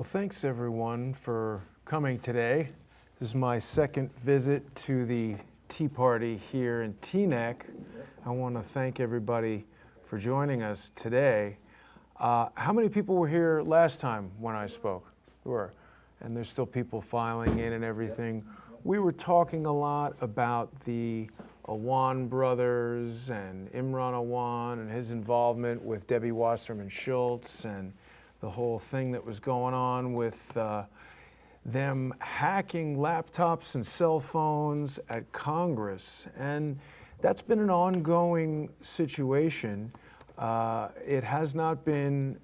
Well, thanks everyone for coming today. This is my second visit to the Tea Party here in Teaneck. I want to thank everybody for joining us today. How many people were here last time when I spoke? There were. And there's still people filing in and everything. We were talking a lot about the Awan brothers and Imran Awan and his involvement with Debbie Wasserman Schultz and the whole thing that was going on with them hacking laptops and cell phones at Congress. And that's been an ongoing situation. It has not been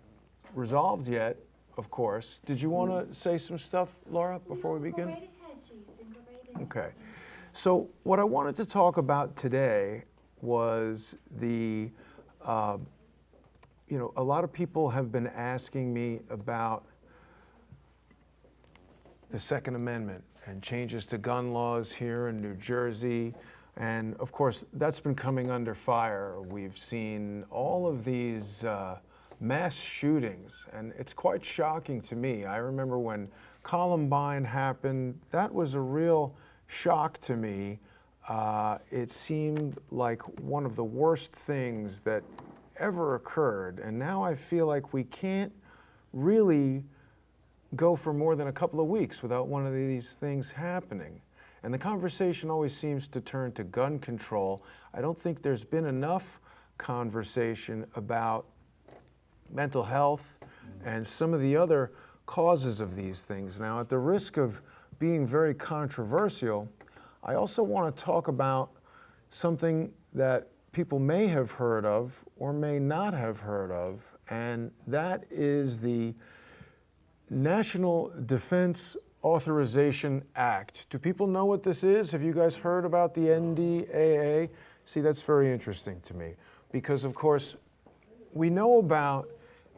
resolved yet, of course. Did you want to say some stuff, Laura, before we begin? Go right ahead, Jason. Go right ahead. Okay. So what I wanted to talk about today was the, a lot of people have been asking me about the Second Amendment and changes to gun laws here in New Jersey. And of course, that's been coming under fire. We've seen all of these mass shootings, and it's quite shocking to me. I remember when Columbine happened, that was a real shock to me. It seemed like one of the worst things that ever occurred, and now I feel like we can't really go for more than a couple of weeks without one of these things happening. And the conversation always seems to turn to gun control. I don't think there's been enough conversation about mental health and some of the other causes of these things. Now, at the risk of being very controversial, I also want to talk about something that people may have heard of or may not have heard of, and that is the National Defense Authorization Act. Do people know what this is? Have you guys heard about the NDAA? See, that's very interesting to me because, of course, we know about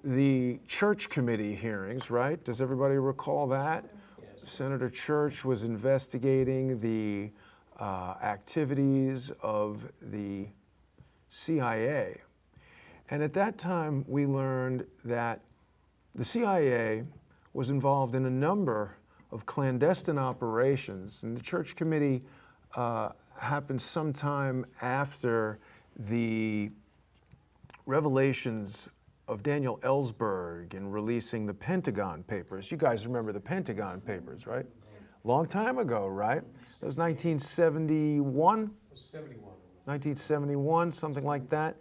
the Church Committee hearings, right? Does everybody recall that? Yes. Senator Church was investigating the activities of the CIA. And at that time, we learned that the CIA was involved in a number of clandestine operations. And the Church Committee happened sometime after the revelations of Daniel Ellsberg in releasing the Pentagon Papers. You guys remember the Pentagon Papers, right? Long time ago, right? That was 1971? 1971, something like that.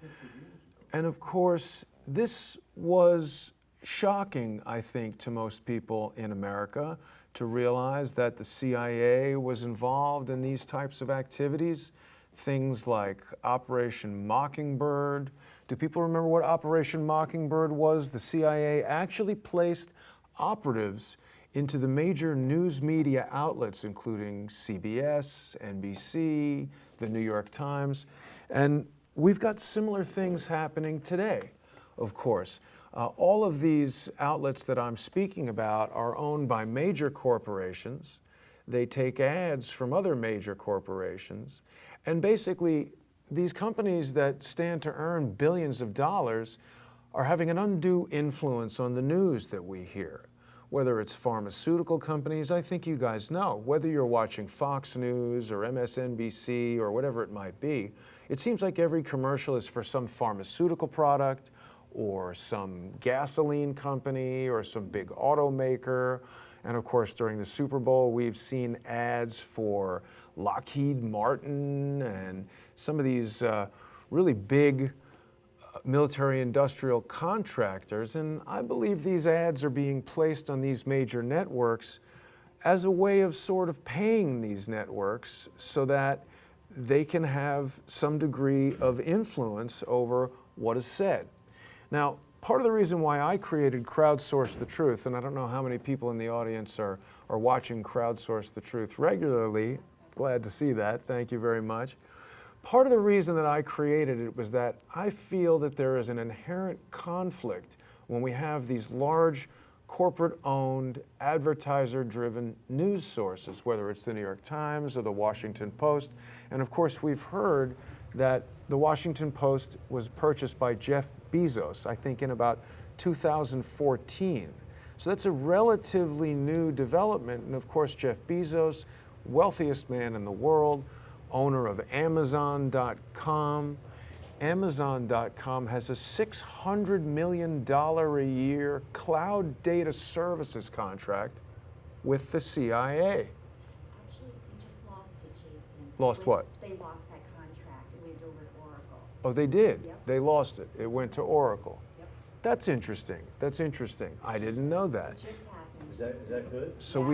And of course, this was shocking, I think, to most people in America to realize that the CIA was involved in these types of activities. Things like Operation Mockingbird. Do people remember what Operation Mockingbird was? The CIA actually placed operatives into the major news media outlets, including CBS, NBC, the New York Times. And we've got similar things happening today, of course. All of these outlets that I'm speaking about are owned by major corporations. They take ads from other major corporations. And basically, these companies that stand to earn billions of dollars are having an undue influence on the news that we hear. Whether it's pharmaceutical companies, I think you guys know, whether you're watching Fox News or MSNBC or whatever it might be, it seems like every commercial is for some pharmaceutical product or some gasoline company or some big automaker. And of course, during the Super Bowl, we've seen ads for Lockheed Martin and some of these really big military industrial contractors. And I believe these ads are being placed on these major networks as a way of sort of paying these networks so that they can have some degree of influence over what is said. Now, part of the reason why I created Crowdsource the Truth, and I don't know how many people in the audience are watching Crowdsource the Truth regularly, glad to see that, thank you very much. Part of the reason that I created it was that I feel that there is an inherent conflict when we have these large corporate-owned, advertiser-driven news sources, whether it's the New York Times or the Washington Post. And of course, we've heard that the Washington Post was purchased by Jeff Bezos, I think in about 2014. So that's a relatively new development. And of course, Jeff Bezos, wealthiest man in the world, owner of Amazon.com. Amazon.com has a $600 million a year cloud data services contract with the CIA. Actually, we just lost it, Jason. Lost what? They lost that contract. It went over to Oracle. Oh, they did? Yep. They lost it. It went to Oracle. Yep. That's interesting. That's interesting. I didn't know that. It just happened. Is that good? So Yeah.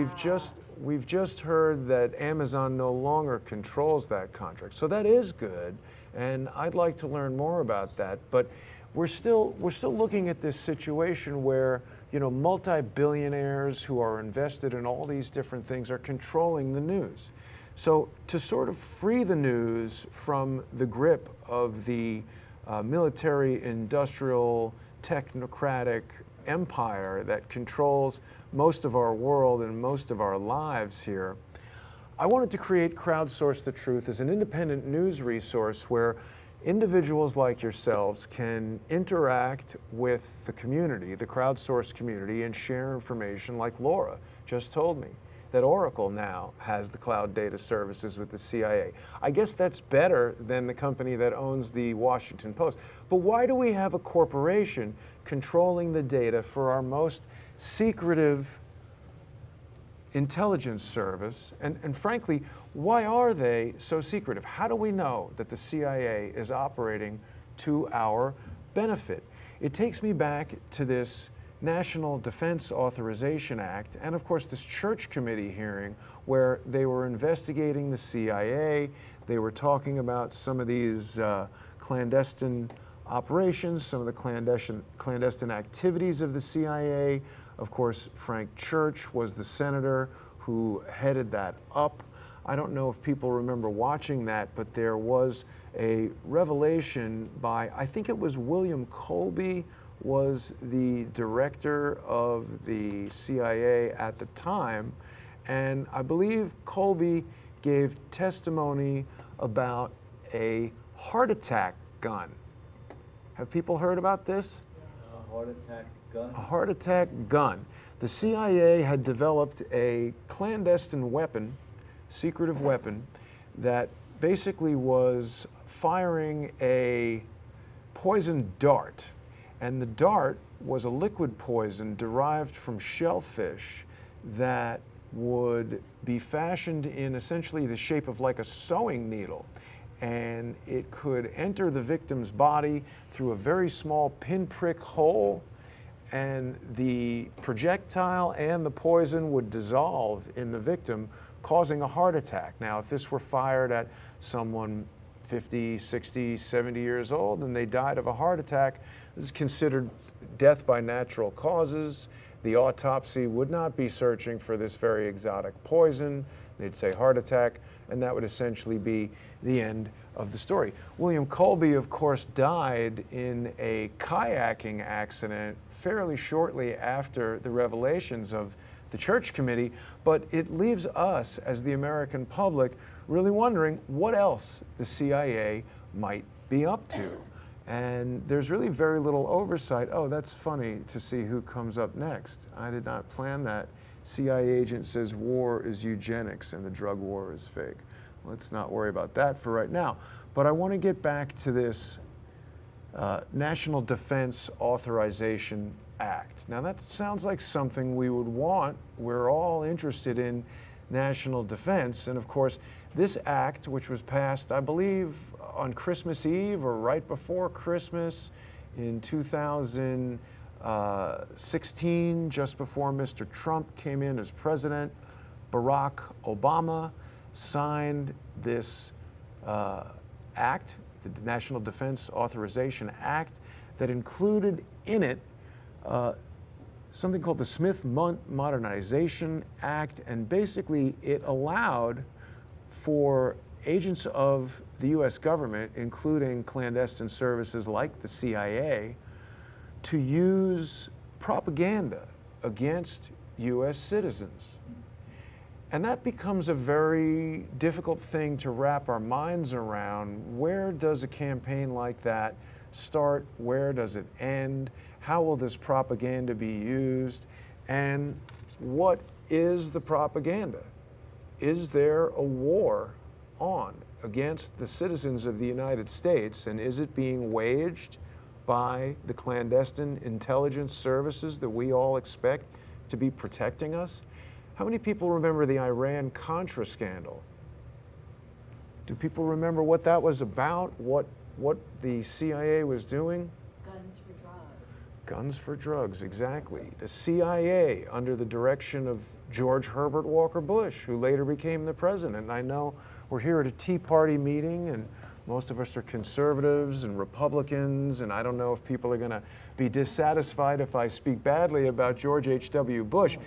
we've just heard that Amazon no longer controls that contract. So that is good, and I'd like to learn more about that. But we're still looking at this situation where, you know, multi-billionaires who are invested in all these different things are controlling the news. So to sort of free the news from the grip of the military, industrial, technocratic empire that controls most of our world and most of our lives here, I wanted to create Crowdsource the Truth as an independent news resource where individuals like yourselves can interact with the community, the crowdsource community, and share information like Laura just told me, that Oracle now has the cloud data services with the CIA. I guess that's better than the company that owns the Washington Post. But why do we have a corporation controlling the data for our most secretive intelligence service? And frankly, why are they so secretive? How do we know that the CIA is operating to our benefit? It takes me back to this National Defense Authorization Act and of course this church committee hearing where they were investigating the CIA. They were talking about some of these clandestine operations, some of the clandestine activities of the CIA. Of course, Frank Church was the senator who headed that up. I don't know if people remember watching that, but there was a revelation by, I think it was William Colby, was the director of the CIA at the time. And I believe Colby gave testimony about a heart attack gun. Have people heard about this? A heart attack gun? A heart attack gun. The CIA had developed a clandestine weapon, secretive weapon, that basically was firing a poison dart. And the dart was a liquid poison derived from shellfish that would be fashioned in essentially the shape of like a sewing needle. And it could enter the victim's body through a very small pinprick hole, and the projectile and the poison would dissolve in the victim, causing a heart attack. Now, if this were fired at someone 50, 60, 70 years old and they died of a heart attack, this is considered death by natural causes. The autopsy would not be searching for this very exotic poison. They'd say heart attack, and that would essentially be the end of the story. William Colby, of course, died in a kayaking accident fairly shortly after the revelations of the Church Committee, but it leaves us, as the American public, really wondering what else the CIA might be up to. And there's really very little oversight. Oh, that's funny to see who comes up next. I did not plan that. CIA agent says war is eugenics and the drug war is fake. Let's not worry about that for right now. But I want to get back to this National Defense Authorization Act. Now that sounds like something we would want. We're all interested in national defense. And of course, this act, which was passed, I believe, on Christmas Eve or right before Christmas in 2016, just before Mr. Trump came in as president, Barack Obama signed this act, the National Defense Authorization Act, that included in it something called the Smith Modernization Act, and basically it allowed for agents of the U.S. government, including clandestine services like the CIA, to use propaganda against U.S. citizens. And that becomes a very difficult thing to wrap our minds around. Where does a campaign like that start? Where does it end? How will this propaganda be used? And what is the propaganda? Is there a war on against the citizens of the United States, and is it being waged by the clandestine intelligence services that we all expect to be protecting us? How many people remember the Iran-Contra scandal? Do people remember what that was about? What the CIA was doing? Guns for drugs. Guns for drugs, exactly. The CIA, under the direction of George Herbert Walker Bush, who later became the president. And I know we're here at a Tea Party meeting, and most of us are conservatives and Republicans, and I don't know if people are going to be dissatisfied if I speak badly about George H.W. Bush.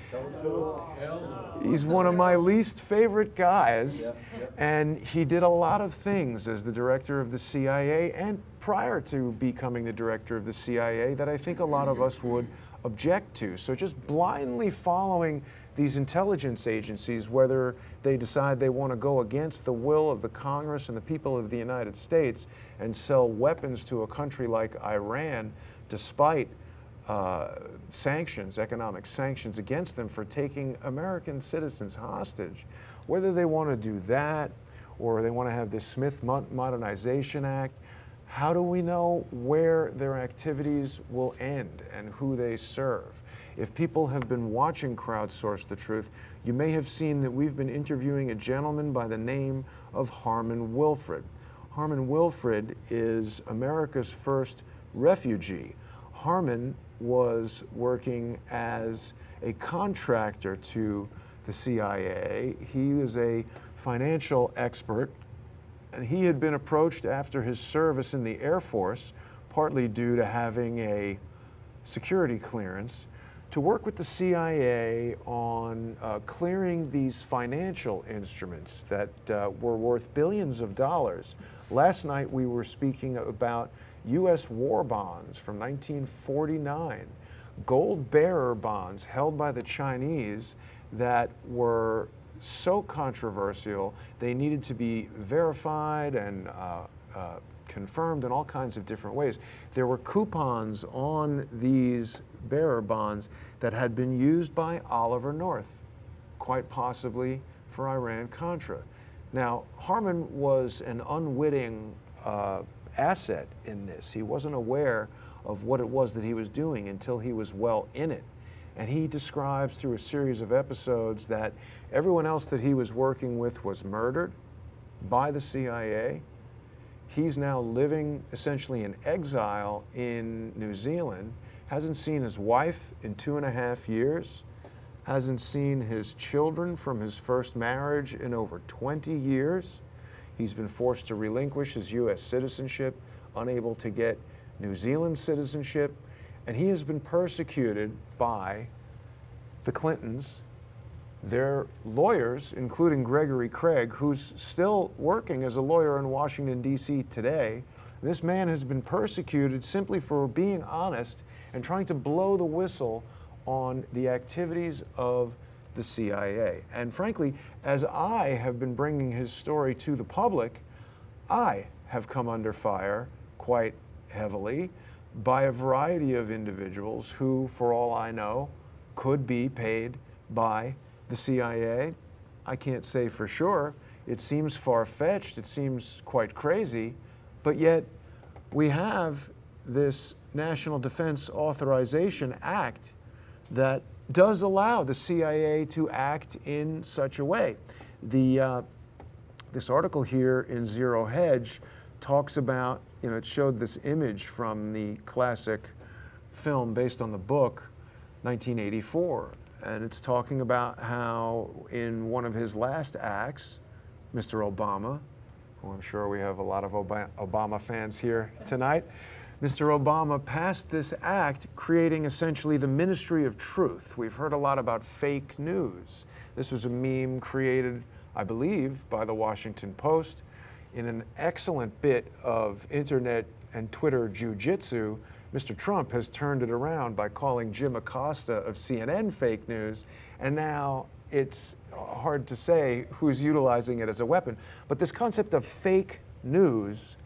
He's one of my least favorite guys, and he did a lot of things as the director of the CIA and prior to becoming the director of the CIA that I think a lot of us would object to. So just blindly following these intelligence agencies, whether they decide they want to go against the will of the Congress and the people of the United States and sell weapons to a country like Iran, despite sanctions, economic sanctions against them for taking American citizens hostage, whether they want to do that or they want to have this Smith Modernization Act, how do we know where their activities will end and who they serve? If people have been watching Crowdsource the Truth, you may have seen that we've been interviewing a gentleman by the name of Harmon Wilfred. Harmon Wilfred is America's first refugee. Harmon was working as a contractor to the CIA. He was a financial expert, and he had been approached after his service in the Air Force, partly due to having a security clearance, to work with the CIA on clearing these financial instruments that were worth billions of dollars. Last night we were speaking about U.S. war bonds from 1949, gold bearer bonds held by the Chinese that were so controversial they needed to be verified and confirmed in all kinds of different ways. There were coupons on these bearer bonds that had been used by Oliver North, quite possibly for Iran-Contra. Now, Harmon was an unwitting asset in this. He wasn't aware of what it was that he was doing until he was well in it. And he describes through a series of episodes that everyone else that he was working with was murdered by the CIA. He's now living essentially in exile in New Zealand, hasn't seen his wife in 2.5 years, hasn't seen his children from his first marriage in over 20 years. He's been forced to relinquish his U.S. citizenship, unable to get New Zealand citizenship, and he has been persecuted by the Clintons, their lawyers, including Gregory Craig, who's still working as a lawyer in Washington, D.C. today. This man has been persecuted simply for being honest and trying to blow the whistle on the activities of the CIA. And frankly, as I have been bringing his story to the public, I have come under fire quite heavily by a variety of individuals who, for all I know, could be paid by the CIA. I can't say for sure. It seems far-fetched, it seems quite crazy, but yet we have this National Defense Authorization Act that does allow the CIA to act in such a way. This article here in Zero Hedge talks about, it showed this image from the classic film based on the book, 1984. And it's talking about how in one of his last acts, Mr. Obama, who I'm sure we have a lot of Obama fans here tonight, Mr. Obama passed this act creating essentially the Ministry of Truth. We've heard a lot about fake news. This was a meme created, I believe, by the Washington Post. In an excellent bit of internet and Twitter jujitsu, Mr. Trump has turned it around by calling Jim Acosta of CNN fake news, and now it's hard to say who's utilizing it as a weapon. But this concept of fake news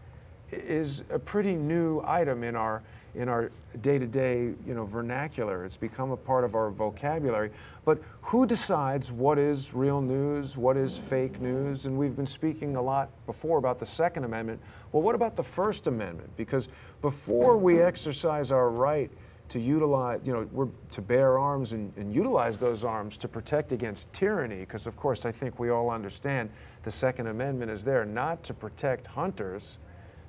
is a pretty new item in our in our day-to-day, vernacular. It's become a part of our vocabulary. But who decides what is real news, what is fake news? And we've been speaking a lot before about the Second Amendment. Well, what about the First Amendment? Because before we exercise our right to utilize, to bear arms and utilize those arms to protect against tyranny, because of course I think we all understand the Second Amendment is there not to protect hunters,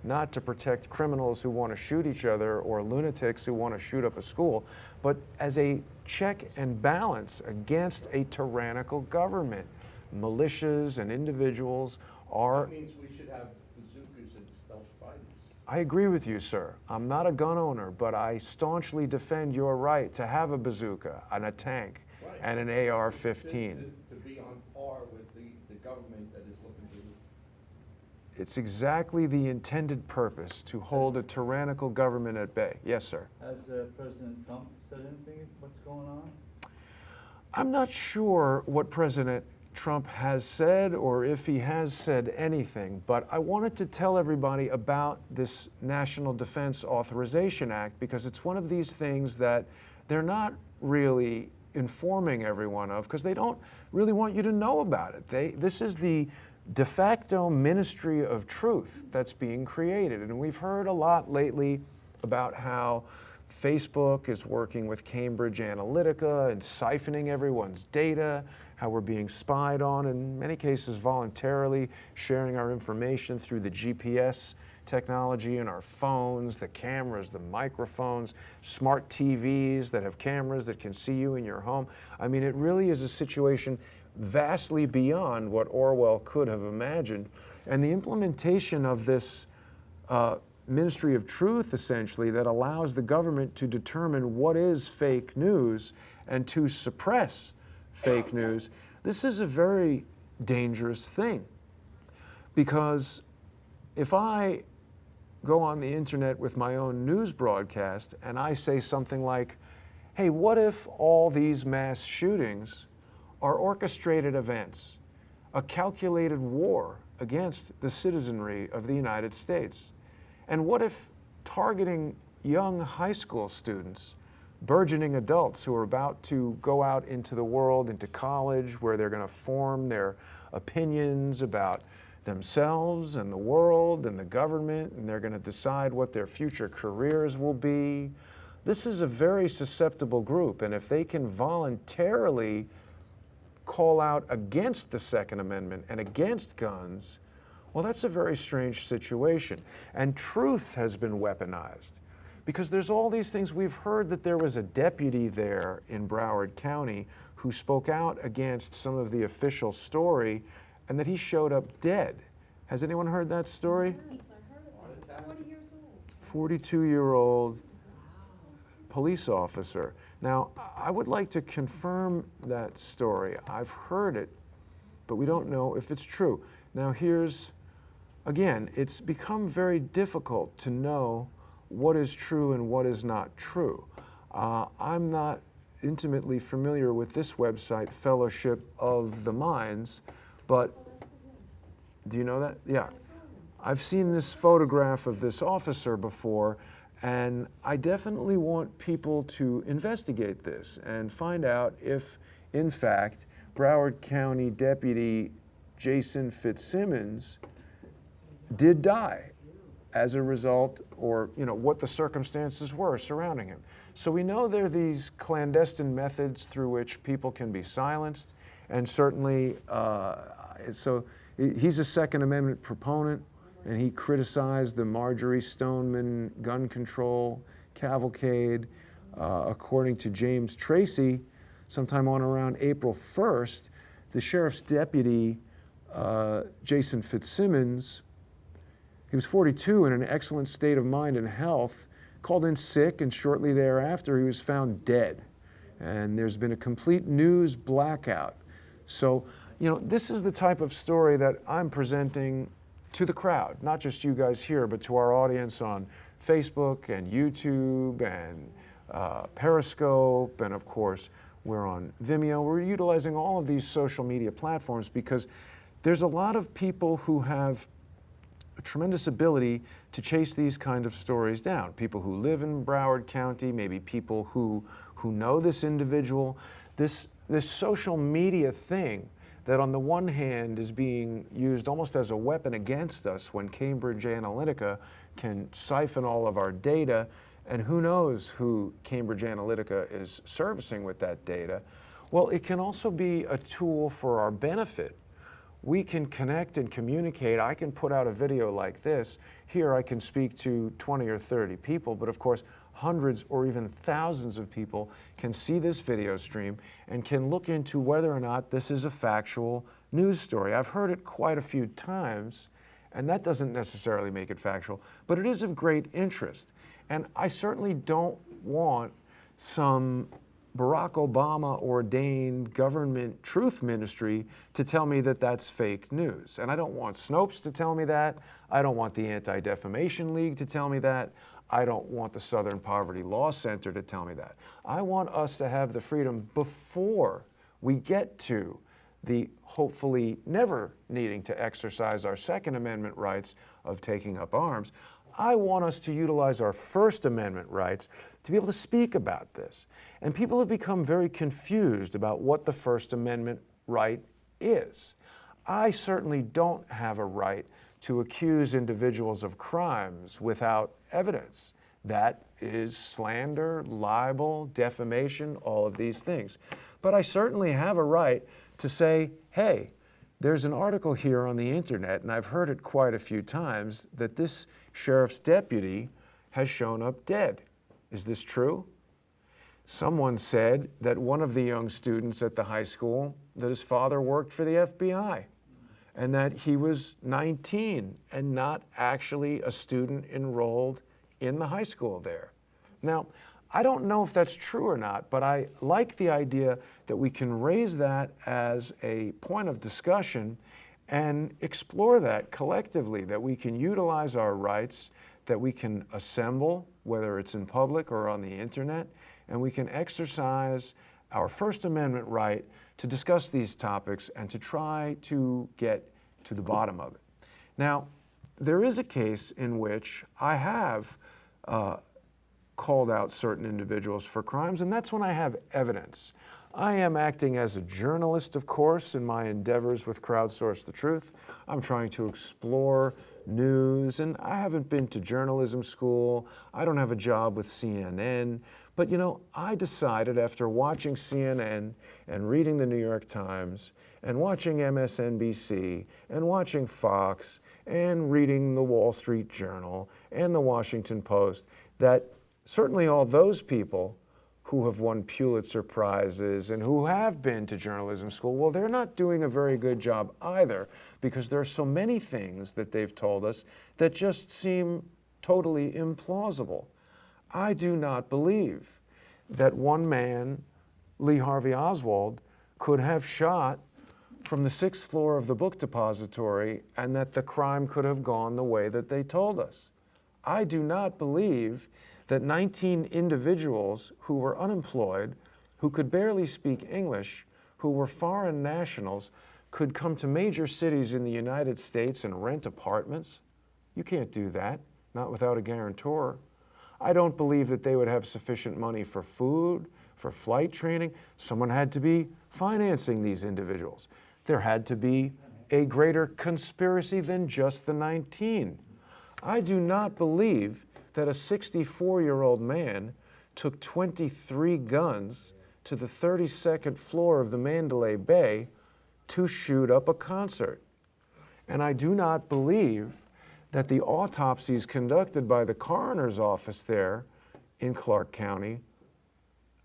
not to protect criminals who want to shoot each other or lunatics who want to shoot up a school, but as a check and balance against a tyrannical government. Militias and individuals are... That means we should have bazookas and stealth fighters. I agree with you, sir. I'm not a gun owner, but I staunchly defend your right to have a bazooka and a tank Right. and an AR-15. To be on par with the government that is looking to... It's exactly the intended purpose, to hold a tyrannical government at bay. Yes, sir. Has President Trump said anything? What's going on? I'm not sure what President Trump has said or if he has said anything, but I wanted to tell everybody about this National Defense Authorization Act because it's one of these things that they're not really informing everyone of because they don't really want you to know about it. This is the de facto Ministry of Truth that's being created, and we've heard a lot lately about how Facebook is working with Cambridge Analytica and siphoning everyone's data, how we're being spied on, in many cases voluntarily, sharing our information through the GPS technology in our phones, the cameras, the microphones, smart TVs that have cameras that can see you in your home. I mean, it really is a situation vastly beyond what Orwell could have imagined. And the implementation of this Ministry of Truth, essentially, that allows the government to determine what is fake news and to suppress fake news, this is a very dangerous thing. Because if I go on the internet with my own news broadcast and I say something like, hey, what if all these mass shootings are orchestrated events, a calculated war against the citizenry of the United States? And what if targeting young high school students, burgeoning adults who are about to go out into the world, into college, where they're going to form their opinions about themselves and the world and the government, and they're going to decide what their future careers will be? This is a very susceptible group, and if they can voluntarily call out against the Second Amendment and against guns, well, that's a very strange situation. And truth has been weaponized because there's all these things. We've heard that there was a deputy there in Broward County who spoke out against some of the official story and that he showed up dead. Has anyone heard that story? Yes, I heard of it. 40 years old. 42-year-old police officer. Now, I would like to confirm that story. I've heard it, but we don't know if it's true. Now, again, it's become very difficult to know what is true and what is not true. I'm not intimately familiar with this website, Fellowship of the Minds, but do you know that? Yeah. I've seen this photograph of this officer before, and I definitely want people to investigate this and find out if, in fact, Broward County Deputy Jason Fitzsimmons did die as a result, or what the circumstances were surrounding him. So we know there are these clandestine methods through which people can be silenced, and certainly, so he's a Second Amendment proponent, and he criticized the Marjorie Stoneman gun control cavalcade. According to James Tracy, sometime on around April 1st, the sheriff's deputy, Jason Fitzsimmons, he was 42 in an excellent state of mind and health, called in sick, and shortly thereafter he was found dead. And there's been a complete news blackout. So, this is the type of story that I'm presenting to the crowd, not just you guys here, but to our audience on Facebook and YouTube and Periscope, and of course, we're on Vimeo. We're utilizing all of these social media platforms because there's a lot of people who have a tremendous ability to chase these kind of stories down. People who live in Broward County, maybe people who know this individual. This social media thing that on the one hand is being used almost as a weapon against us when Cambridge Analytica can siphon all of our data, and who knows who Cambridge Analytica is servicing with that data. Well, it can also be a tool for our benefit. We can connect and communicate. I can put out a video like this. Here I can speak to 20 or 30 people, but of course hundreds or even thousands of people can see this video stream and can look into whether or not this is a factual news story. I've heard it quite a few times, and that doesn't necessarily make it factual, but it is of great interest. And I certainly don't want some Barack Obama ordained government truth ministry to tell me that that's fake news. And I don't want Snopes to tell me that. I don't want the Anti-Defamation League to tell me that. I don't want the Southern Poverty Law Center to tell me that. I want us to have the freedom before we get to the hopefully never needing to exercise our Second Amendment rights of taking up arms. I want us to utilize our First Amendment rights to be able to speak about this. And people have become very confused about what the First Amendment right is. I certainly don't have a right to accuse individuals of crimes without evidence. That is slander, libel, defamation, all of these things. But I certainly have a right to say, hey, there's an article here on the internet, and I've heard it quite a few times, that this sheriff's deputy has shown up dead. Is this true? Someone said that one of the young students at the high school, that his father worked for the FBI, and that he was 19 and not actually a student enrolled in the high school there. Now, I don't know if that's true or not, but I like the idea that we can raise that as a point of discussion and explore that collectively, that we can utilize our rights, that we can assemble, whether it's in public or on the internet, and we can exercise our First Amendment right to discuss these topics and to try to get to the bottom of it. Now, there is a case in which I have called out certain individuals for crimes, and that's when I have evidence. I am acting as a journalist, of course, in my endeavors with Crowdsource the Truth. I'm trying to explore news, and I haven't been to journalism school. I don't have a job with CNN. But you know, I decided after watching CNN and reading the New York Times and watching MSNBC and watching Fox and reading the Wall Street Journal and the Washington Post that certainly all those people who have won Pulitzer Prizes and who have been to journalism school, well, they're not doing a very good job either, because there are so many things that they've told us that just seem totally implausible. I do not believe that one man, Lee Harvey Oswald, could have shot from the 6th floor of the book depository and that the crime could have gone the way that they told us. I do not believe that 19 individuals who were unemployed, who could barely speak English, who were foreign nationals, could come to major cities in the United States and rent apartments. You can't do that, not without a guarantor. I don't believe that they would have sufficient money for food, for flight training. Someone had to be financing these individuals. There had to be a greater conspiracy than just the 19. I do not believe that a 64-year-old man took 23 guns to the 32nd floor of the Mandalay Bay to shoot up a concert. And I do not believe that the autopsies conducted by the coroner's office there in Clark County,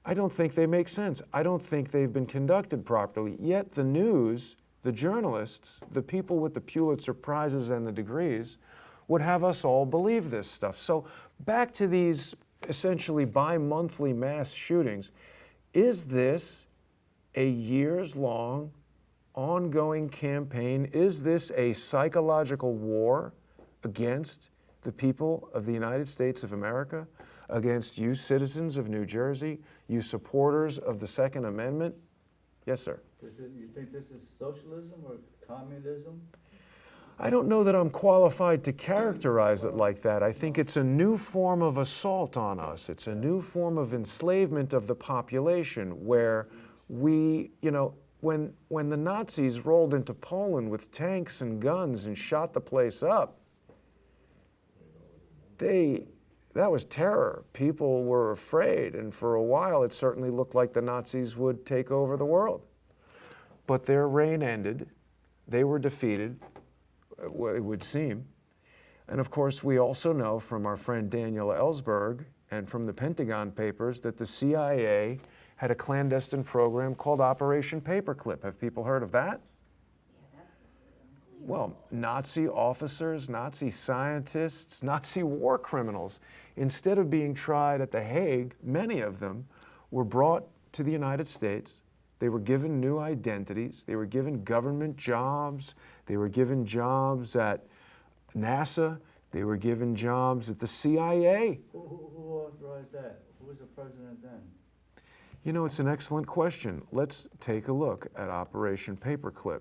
I don't think they make sense. I don't think they've been conducted properly. Yet the news, the journalists, the people with the Pulitzer Prizes and the degrees would have us all believe this stuff. So back to these essentially bi-monthly mass shootings. Is this a years-long, ongoing campaign? Is this a psychological war against the people of the United States of America, against you citizens of New Jersey, you supporters of the Second Amendment? Yes, sir. You think this is socialism or communism? I don't know that I'm qualified to characterize it like that. I think it's a new form of assault on us. It's a new form of enslavement of the population where we, when the Nazis rolled into Poland with tanks and guns and shot the place up, that was terror. People were afraid, and for a while it certainly looked like the Nazis would take over the world. But their reign ended. They were defeated, it would seem. And of course, we also know from our friend Daniel Ellsberg and from the Pentagon Papers that the CIA had a clandestine program called Operation Paperclip. Have people heard of that? Well, Nazi officers, Nazi scientists, Nazi war criminals, instead of being tried at The Hague, many of them were brought to the United States. They were given new identities. They were given government jobs. They were given jobs at NASA. They were given jobs at the CIA. Who authorized that? Who was the president then? It's an excellent question. Let's take a look at Operation Paperclip.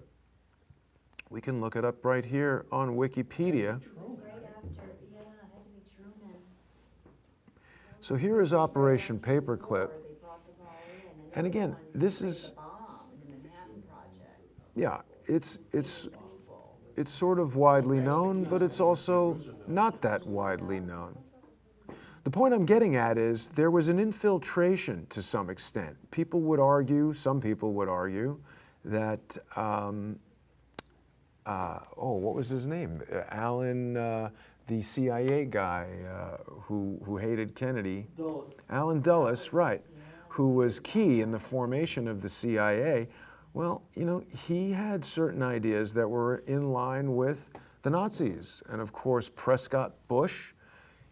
We can look it up right here on Wikipedia. Right after, yeah, it had to be Truman. So here is Operation Paperclip. They brought the ball in, And again, this is, the bomb in the Manhattan Project. yeah, it's sort of widely known, but it's also not that widely known. The point I'm getting at is there was an infiltration to some extent. People would argue, some people would argue, that, what was his name? Allen, the CIA guy who hated Kennedy. Dulles. Allen Dulles, right, who was key in the formation of the CIA. Well, he had certain ideas that were in line with the Nazis. And of course, Prescott Bush,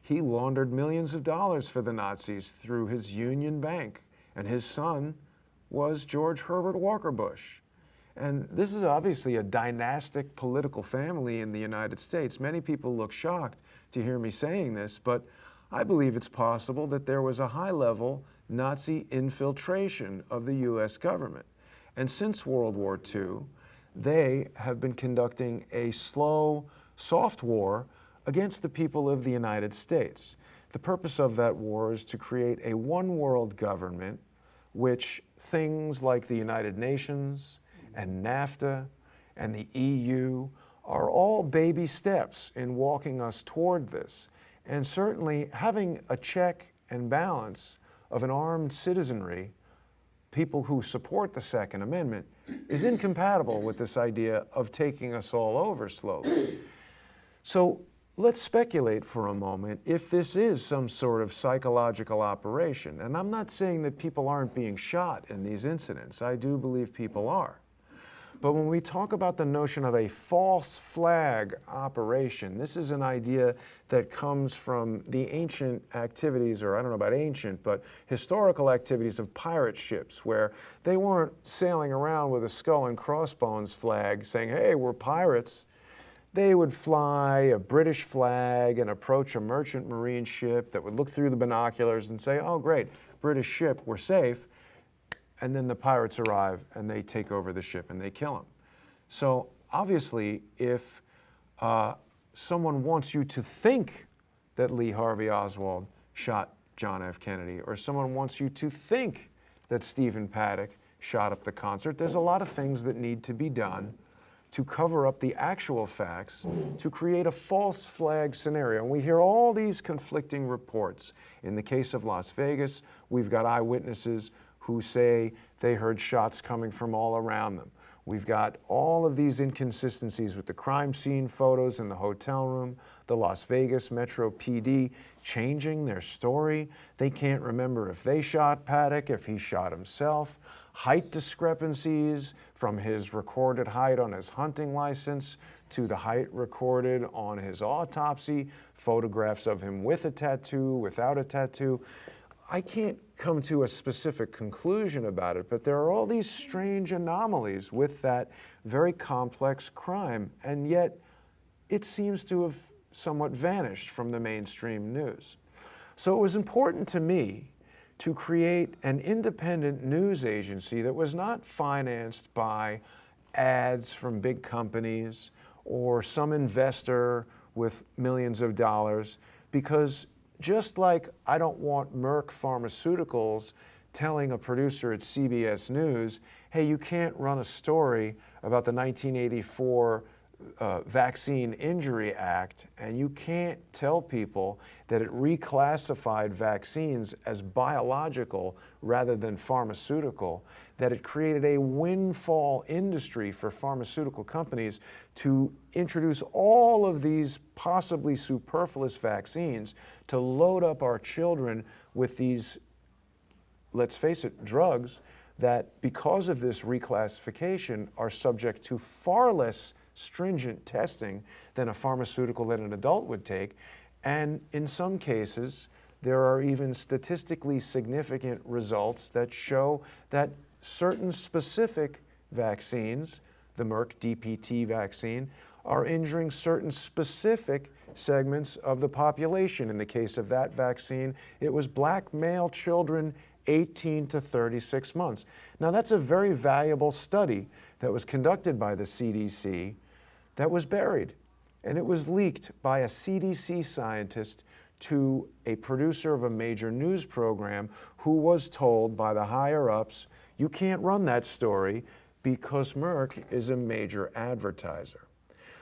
he laundered millions of dollars for the Nazis through his Union Bank. And his son was George Herbert Walker Bush. And this is obviously a dynastic political family in the United States. Many people look shocked to hear me saying this, but I believe it's possible that there was a high-level Nazi infiltration of the U.S. government. And since World War II, they have been conducting a slow, soft war against the people of the United States. The purpose of that war is to create a one-world government which things like the United Nations and NAFTA and the EU are all baby steps in walking us toward this. And certainly having a check and balance of an armed citizenry, people who support the Second Amendment, is incompatible with this idea of taking us all over slowly. So let's speculate for a moment if this is some sort of psychological operation. And I'm not saying that people aren't being shot in these incidents. I do believe people are. But when we talk about the notion of a false flag operation, this is an idea that comes from the ancient activities, or I don't know about ancient, but historical activities of pirate ships, where they weren't sailing around with a skull and crossbones flag saying, hey, we're pirates. They would fly a British flag and approach a merchant marine ship that would look through the binoculars and say, oh, great, British ship, we're safe. And then the pirates arrive and they take over the ship and they kill him. So obviously, if someone wants you to think that Lee Harvey Oswald shot John F. Kennedy, or someone wants you to think that Stephen Paddock shot up the concert, there's a lot of things that need to be done to cover up the actual facts, to create a false flag scenario. And we hear all these conflicting reports. In the case of Las Vegas, we've got eyewitnesses who say they heard shots coming from all around them. We've got all of these inconsistencies with the crime scene photos in the hotel room, the Las Vegas Metro PD changing their story. They can't remember if they shot Paddock, if he shot himself. Height discrepancies from his recorded height on his hunting license to the height recorded on his autopsy, photographs of him with a tattoo, without a tattoo. I can't come to a specific conclusion about it, but there are all these strange anomalies with that very complex crime, and yet it seems to have somewhat vanished from the mainstream news. So it was important to me to create an independent news agency that was not financed by ads from big companies or some investor with millions of dollars, because just like I don't want Merck Pharmaceuticals telling a producer at CBS News, hey, you can't run a story about the 1984 Vaccine Injury Act, and you can't tell people that it reclassified vaccines as biological rather than pharmaceutical, that it created a windfall industry for pharmaceutical companies to introduce all of these possibly superfluous vaccines to load up our children with these, let's face it, drugs that, because of this reclassification, are subject to far less stringent testing than a pharmaceutical that an adult would take. And in some cases, there are even statistically significant results that show that certain specific vaccines, the Merck DPT vaccine, are injuring certain specific segments of the population. In the case of that vaccine, it was black male children 18 to 36 months. Now, that's a very valuable study that was conducted by the CDC that was buried, and it was leaked by a CDC scientist to a producer of a major news program who was told by the higher-ups, you can't run that story because Merck is a major advertiser.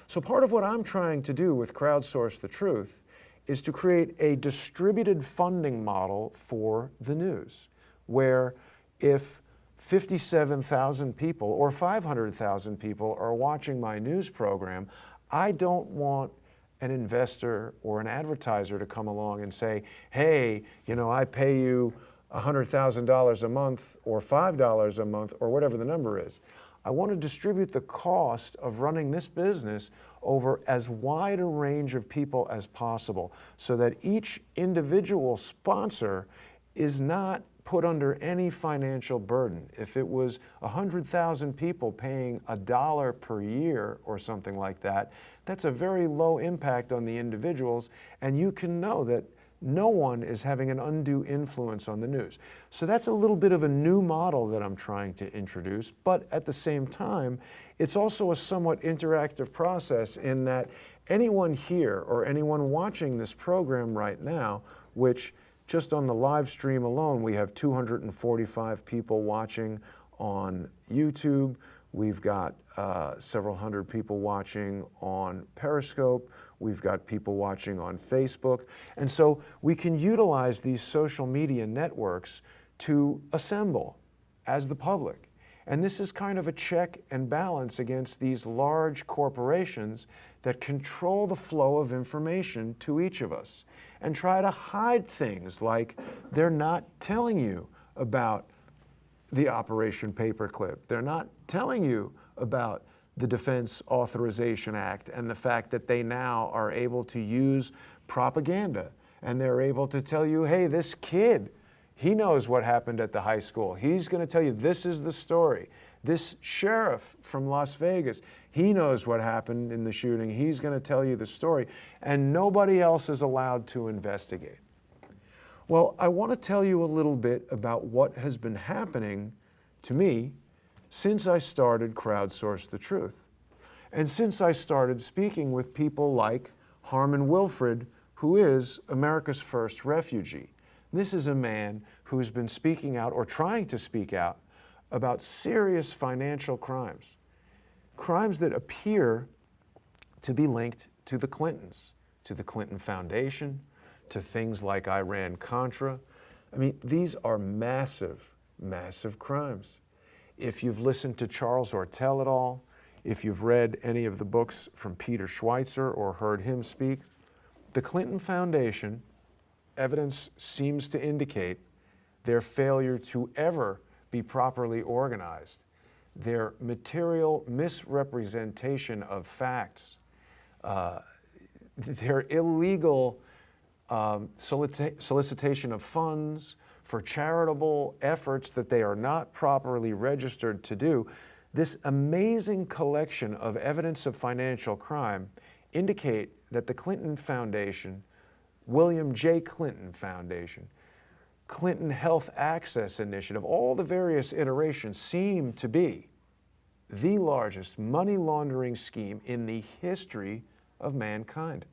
So part of what I'm trying to do with Crowdsource the Truth is to create a distributed funding model for the news, where if 57,000 people or 500,000 people are watching my news program, I don't want an investor or an advertiser to come along and say, hey, you know, I pay you $100,000 a month or $5 a month or whatever the number is. I want to distribute the cost of running this business over as wide a range of people as possible so that each individual sponsor is not put under any financial burden. If it was 100,000 people paying $1 per year or something like that, that's a very low impact on the individuals, and you can know that no one is having an undue influence on the news. So that's a little bit of a new model that I'm trying to introduce, but at the same time, it's also a somewhat interactive process in that anyone here or anyone watching this program right now, which just on the live stream alone, we have 245 people watching on YouTube. We've got several hundred people watching on Periscope. We've got people watching on Facebook. And so we can utilize these social media networks to assemble as the public. And this is kind of a check and balance against these large corporations that control the flow of information to each of us and try to hide things like they're not telling you about the Operation Paperclip. They're not telling you about the Defense Authorization Act and the fact that they now are able to use propaganda, and they're able to tell you, hey, this kid, he knows what happened at the high school. He's going to tell you this is the story. This sheriff from Las Vegas, he knows what happened in the shooting. He's going to tell you the story, and nobody else is allowed to investigate. Well, I want to tell you a little bit about what has been happening to me since I started Crowdsource the Truth, and since I started speaking with people like Harmon Wilfred, who is America's first refugee. This is a man who has been speaking out or trying to speak out about serious financial crimes, crimes that appear to be linked to the Clintons, to the Clinton Foundation, to things like Iran-Contra. I mean, these are massive, massive crimes. If you've listened to Charles Ortel at all, if you've read any of the books from Peter Schweitzer or heard him speak, the Clinton Foundation, evidence seems to indicate their failure to ever be properly organized, their material misrepresentation of facts, their illegal solicitation of funds for charitable efforts that they are not properly registered to do. This amazing collection of evidence of financial crime indicate that the Clinton Foundation, William J. Clinton Foundation, Clinton Health Access Initiative, all the various iterations seem to be the largest money laundering scheme in the history of mankind.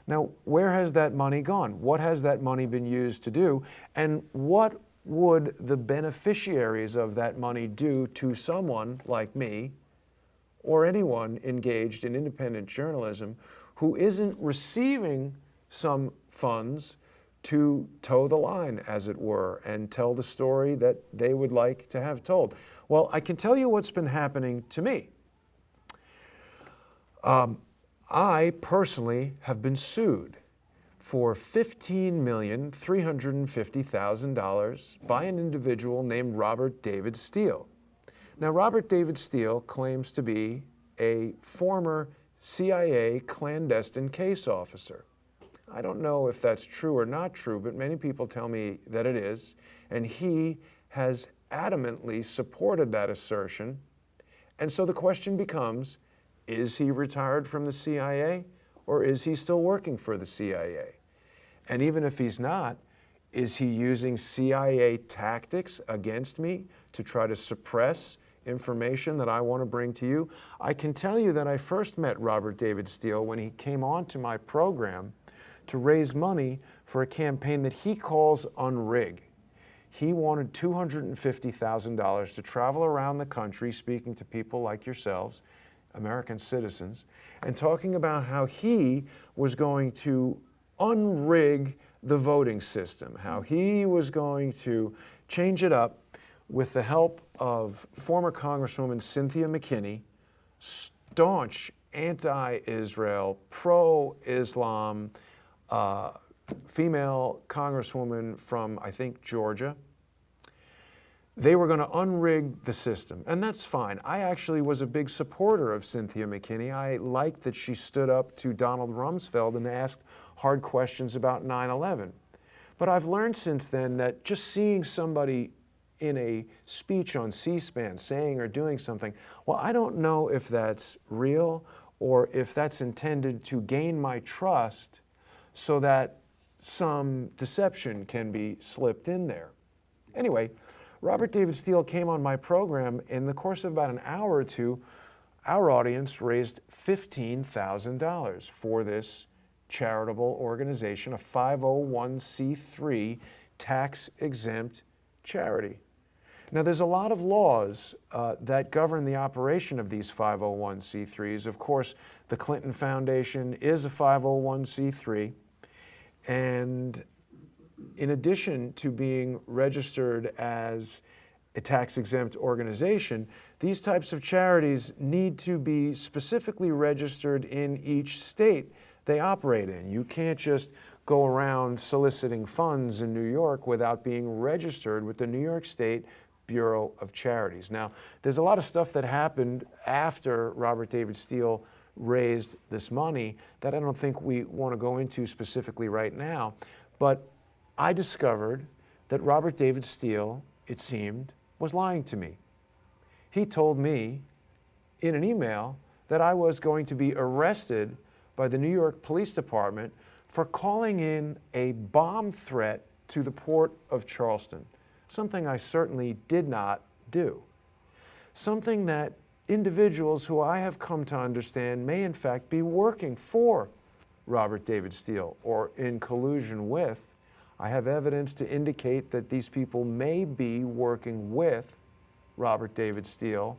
Now, where has that money gone? What has that money been used to do? And what would the beneficiaries of that money do to someone like me or anyone engaged in independent journalism who isn't receiving some funds to toe the line, as it were, and tell the story that they would like to have told? Well, I can tell you what's been happening to me. I personally have been sued for $15,350,000 by an individual named Robert David Steele. Now, Robert David Steele claims to be a former CIA clandestine case officer. I don't know if that's true or not true, but many people tell me that it is, and he has adamantly supported that assertion. And so the question becomes, is he retired from the CIA, or is he still working for the CIA? And even if he's not, is he using CIA tactics against me to try to suppress information that I want to bring to you? I can tell you that I first met Robert David Steele when he came onto my program to raise money for a campaign that he calls Unrig. He wanted $250,000 to travel around the country speaking to people like yourselves, American citizens, and talking about how he was going to unrig the voting system, how he was going to change it up with the help of former Congresswoman Cynthia McKinney, staunch anti-Israel, pro-Islam, female congresswoman from, I think, Georgia. They were going to unrig the system, and that's fine. I actually was a big supporter of Cynthia McKinney. I liked that she stood up to Donald Rumsfeld and asked hard questions about 9/11. But I've learned since then that just seeing somebody in a speech on C-SPAN saying or doing something, well, I don't know if that's real or if that's intended to gain my trust so that some deception can be slipped in there. Anyway, Robert David Steele came on my program. In the course of about an hour or two, our audience raised $15,000 for this charitable organization, a 501c3 tax-exempt charity. Now, there's a lot of laws that govern the operation of these 501c3s. Of course, the Clinton Foundation is a 501c3, and in addition to being registered as a tax-exempt organization, these types of charities need to be specifically registered in each state they operate in. You can't just go around soliciting funds in New York without being registered with the New York State Bureau of Charities. Now, there's a lot of stuff that happened after Robert David Steele raised this money that I don't think we want to go into specifically right now, but I discovered that Robert David Steele, it seemed, was lying to me. He told me in an email that I was going to be arrested by the New York Police Department for calling in a bomb threat to the port of Charleston, something I certainly did not do, something that individuals who I have come to understand may in fact be working for Robert David Steele or in collusion with. I have evidence to indicate that these people may be working with Robert David Steele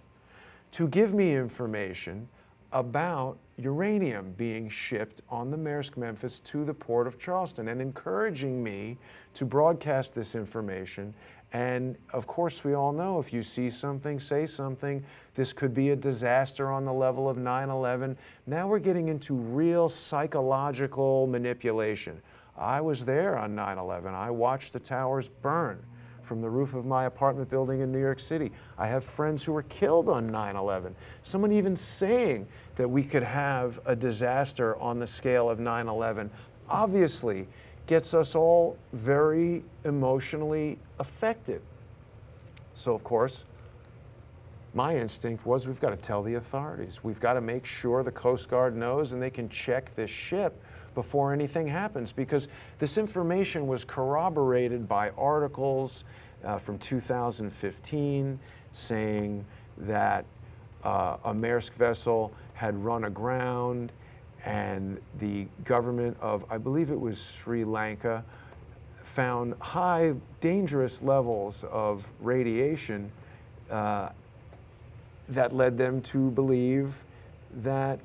to give me information about uranium being shipped on the Maersk Memphis to the port of Charleston and encouraging me to broadcast this information. And of course, we all know if you see something, say something. This could be a disaster on the level of 9/11. Now we're getting into real psychological manipulation. I was there on 9/11. I watched the towers burn from the roof of my apartment building in New York City. I have friends who were killed on 9/11. Someone even saying that we could have a disaster on the scale of 9/11 obviously gets us all very emotionally affected. So, of course, my instinct was we've got to tell the authorities. We've got to make sure the Coast Guard knows and they can check this ship before anything happens, because this information was corroborated by articles from 2015 saying that a Maersk vessel had run aground, and the government of, I believe it was Sri Lanka, found high, dangerous levels of radiation that led them to believe that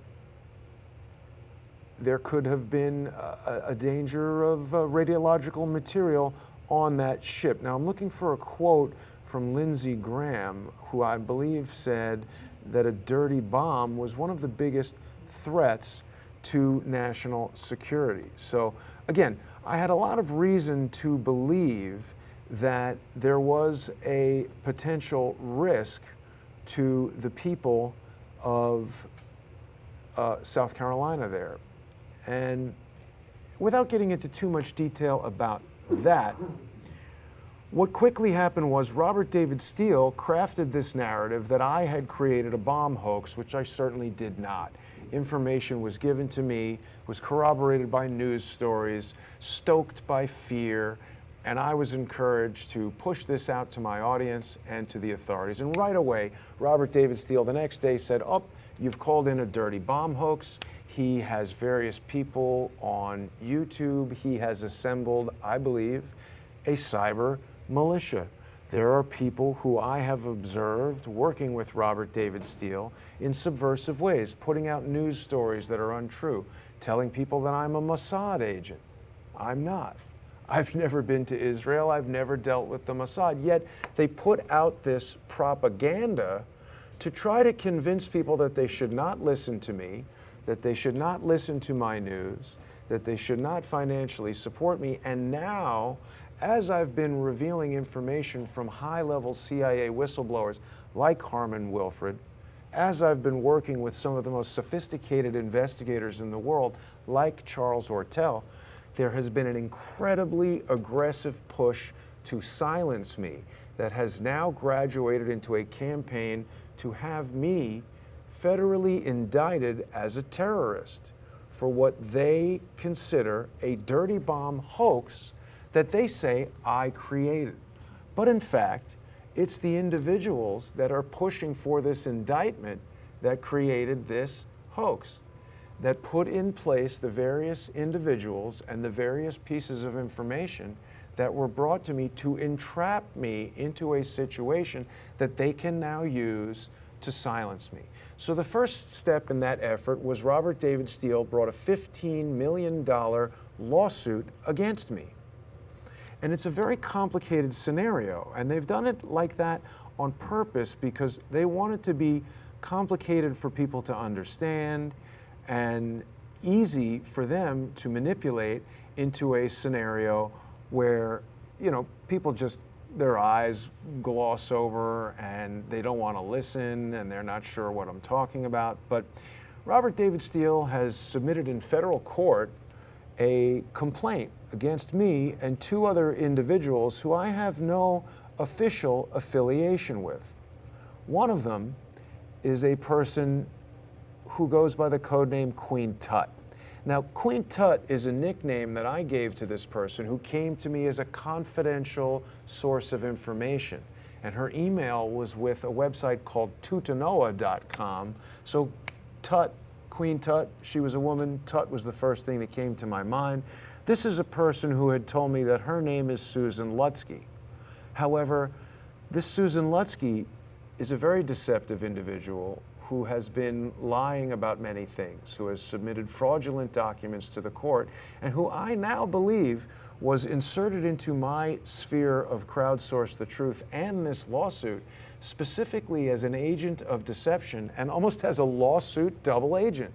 there could have been a danger of radiological material on that ship. Now, I'm looking for a quote from Lindsey Graham, who I believe said that a dirty bomb was one of the biggest threats to national security. So, again, I had a lot of reason to believe that there was a potential risk to the people of South Carolina there. And without getting into too much detail about that, what quickly happened was Robert David Steele crafted this narrative that I had created a bomb hoax, which I certainly did not. Information was given to me, was corroborated by news stories, stoked by fear, and I was encouraged to push this out to my audience and to the authorities. And right away, Robert David Steele the next day said, "Oh, you've called in a dirty bomb hoax." He has various people on YouTube. He has assembled, I believe, a cyber militia. There are people who I have observed working with Robert David Steele in subversive ways, putting out news stories that are untrue, telling people that I'm a Mossad agent. I'm not. I've never been to Israel. I've never dealt with the Mossad. Yet they put out this propaganda to try to convince people that they should not listen to me, that they should not listen to my news, that they should not financially support me. And now, as I've been revealing information from high-level CIA whistleblowers like Harmon Wilfred, as I've been working with some of the most sophisticated investigators in the world like Charles Ortel, there has been an incredibly aggressive push to silence me that has now graduated into a campaign to have me federally indicted as a terrorist for what they consider a dirty bomb hoax that they say I created. But in fact, it's the individuals that are pushing for this indictment that created this hoax, that put in place the various individuals and the various pieces of information that were brought to me to entrap me into a situation that they can now use to silence me. So the first step in that effort was Robert David Steele brought a $15 million lawsuit against me. And it's a very complicated scenario, and they've done it like that on purpose because they want it to be complicated for people to understand and easy for them to manipulate into a scenario where, you know, people just, their eyes gloss over and they don't want to listen and they're not sure what I'm talking about. But Robert David Steele has submitted in federal court a complaint against me and two other individuals who I have no official affiliation with. One of them is a person who goes by the codename Queen Tut. Now, Queen Tut is a nickname that I gave to this person who came to me as a confidential source of information. And her email was with a website called tutanoa.com. So Tut, Queen Tut, she was a woman. Tut was the first thing that came to my mind. This is a person who had told me that her name is Susan Lutsky. However, this Susan Lutsky is a very deceptive individual who has been lying about many things, who has submitted fraudulent documents to the court, and who I now believe was inserted into my sphere of Crowdsource the Truth and this lawsuit specifically as an agent of deception and almost as a lawsuit double agent.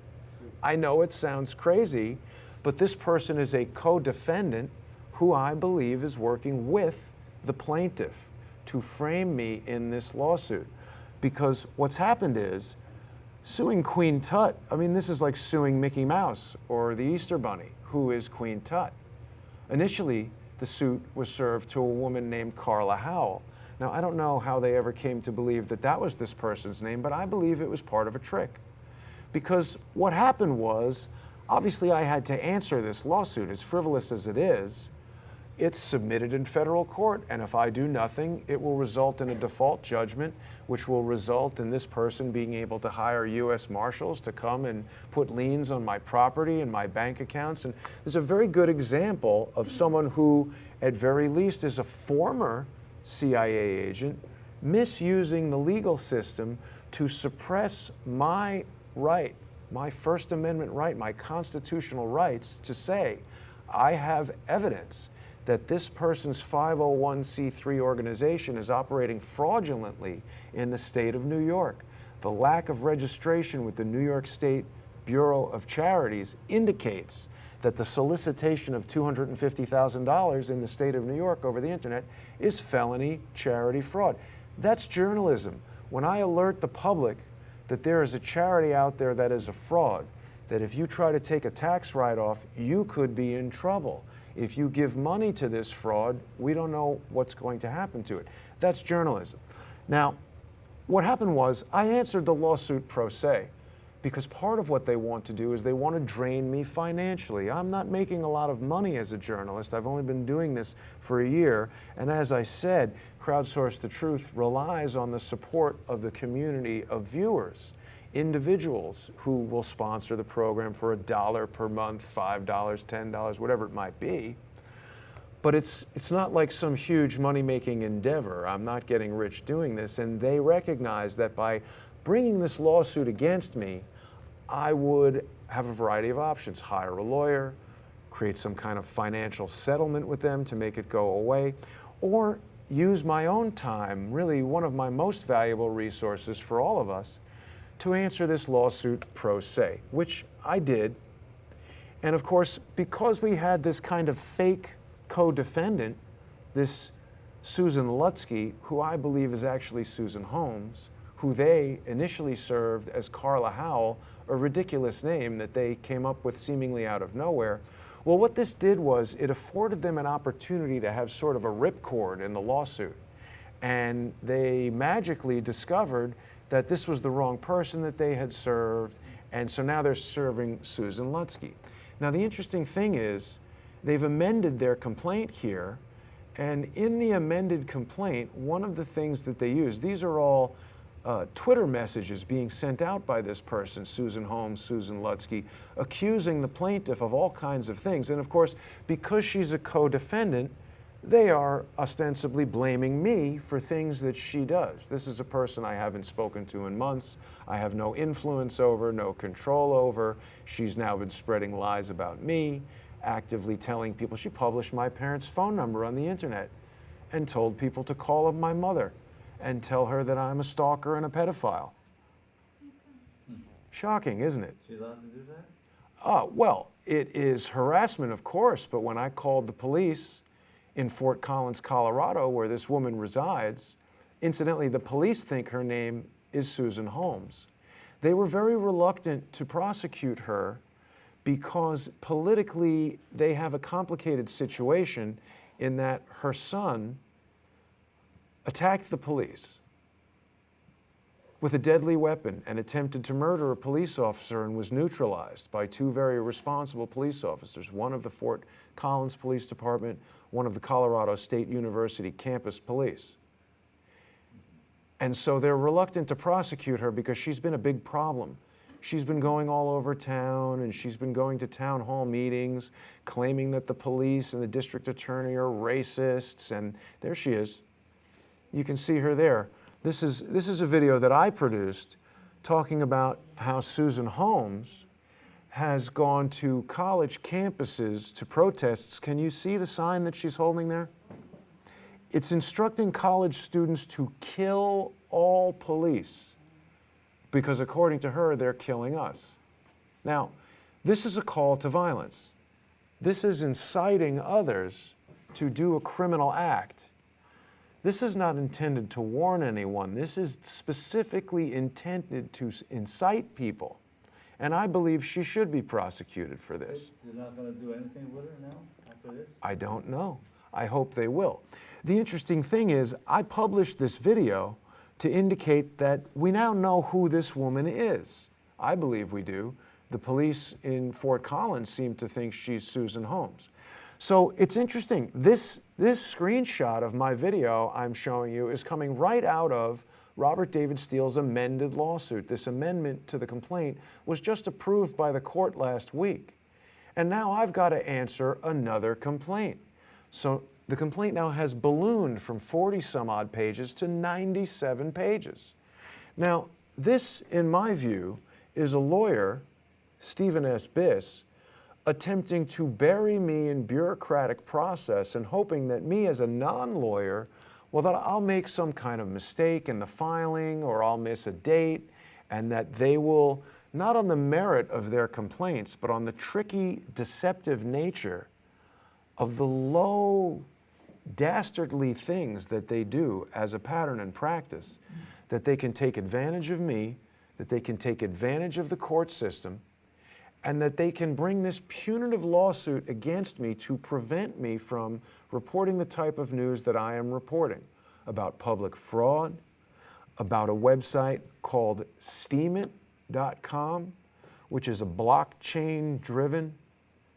I know it sounds crazy, but this person is a co-defendant who I believe is working with the plaintiff to frame me in this lawsuit. Because what's happened is, suing Queen Tut, I mean, this is like suing Mickey Mouse or the Easter Bunny, who is Queen Tut. Initially, the suit was served to a woman named Carla Howell. Now, I don't know how they ever came to believe that that was this person's name, but I believe it was part of a trick. Because what happened was, obviously I had to answer this lawsuit, as frivolous as it is, it's submitted in federal court, and if I do nothing, it will result in a default judgment, which will result in this person being able to hire U.S. Marshals to come and put liens on my property and my bank accounts. And there's a very good example of someone who, at very least, is a former CIA agent misusing the legal system to suppress my right, my First Amendment right, my constitutional rights to say, I have evidence that this person's 501c3 organization is operating fraudulently in the state of New York. The lack of registration with the New York State Bureau of Charities indicates that the solicitation of $250,000 in the state of New York over the internet is felony charity fraud. That's journalism. When I alert the public that there is a charity out there that is a fraud, that if you try to take a tax write-off, you could be in trouble. If you give money to this fraud, we don't know what's going to happen to it. That's journalism. Now, what happened was I answered the lawsuit pro se, because part of what they want to do is they want to drain me financially. I'm not making a lot of money as a journalist. I've only been doing this for a year. And as I said, Crowdsource the Truth relies on the support of the community of viewers, individuals who will sponsor the program for $1 per month, $5, $10, whatever it might be. But it's not like some huge money-making endeavor. I'm not getting rich doing this. And they recognize that by bringing this lawsuit against me, I would have a variety of options. Hire a lawyer, create some kind of financial settlement with them to make it go away, or use my own time, really one of my most valuable resources for all of us, to answer this lawsuit pro se, which I did. And of course, because we had this kind of fake co-defendant, this Susan Lutsky, who I believe is actually Susan Holmes, who they initially served as Carla Howell, a ridiculous name that they came up with seemingly out of nowhere. Well, what this did was it afforded them an opportunity to have sort of a ripcord in the lawsuit. And they magically discovered that this was the wrong person that they had served, and so now they're serving Susan Lutsky. Now, the interesting thing is they've amended their complaint here, and in the amended complaint, one of the things that they use, these are all Twitter messages being sent out by this person, Susan Holmes, Susan Lutsky, accusing the plaintiff of all kinds of things. And of course, because she's a co-defendant, they are ostensibly blaming me for things that she does. This is a person I haven't spoken to in months. I have no influence over, no control over. She's now been spreading lies about me, actively telling people. She published my parents' phone number on the internet and told people to call up my mother and tell her that I'm a stalker and a pedophile. Shocking, isn't it? Is she allowed to do that? Well, it is harassment, of course, but when I called the police in Fort Collins, Colorado, where this woman resides, incidentally, the police think her name is Susan Holmes. They were very reluctant to prosecute her because politically they have a complicated situation in that her son attacked the police with a deadly weapon and attempted to murder a police officer and was neutralized by two very responsible police officers, one of the Fort Collins Police Department, one of the Colorado State University campus police. And so they're reluctant to prosecute her because she's been a big problem. She's been going all over town, and she's been going to town hall meetings, claiming that the police and the district attorney are racists, and there she is. You can see her there. This is a video that I produced talking about how Susan Holmes has gone to college campuses to protests. Can you see the sign that she's holding there? It's instructing college students to kill all police because according to her, they're killing us. Now, this is a call to violence. This is inciting others to do a criminal act. This is not intended to warn anyone. This is specifically intended to incite people. And I believe she should be prosecuted for this. They're not going to do anything with her now after this? I don't know. I hope they will. The interesting thing is, I published this video to indicate that we now know who this woman is. I believe we do. The police in Fort Collins seem to think she's Susan Holmes. So it's interesting. This screenshot of my video I'm showing you is coming right out of Robert David Steele's amended lawsuit. This amendment to the complaint was just approved by the court last week. And now I've got to answer another complaint. So the complaint now has ballooned from 40 some odd pages to 97 pages. Now, this, in my view, is a lawyer, Stephen S. Biss, attempting to bury me in bureaucratic process and hoping that me as a non-lawyer, well, that I'll make some kind of mistake in the filing or I'll miss a date, and that they will, not on the merit of their complaints, but on the tricky, deceptive nature of the low, dastardly things that they do as a pattern and practice, that they can take advantage of me, that they can take advantage of the court system, and that they can bring this punitive lawsuit against me to prevent me from reporting the type of news that I am reporting about public fraud, about a website called Steemit.com, which is a blockchain-driven,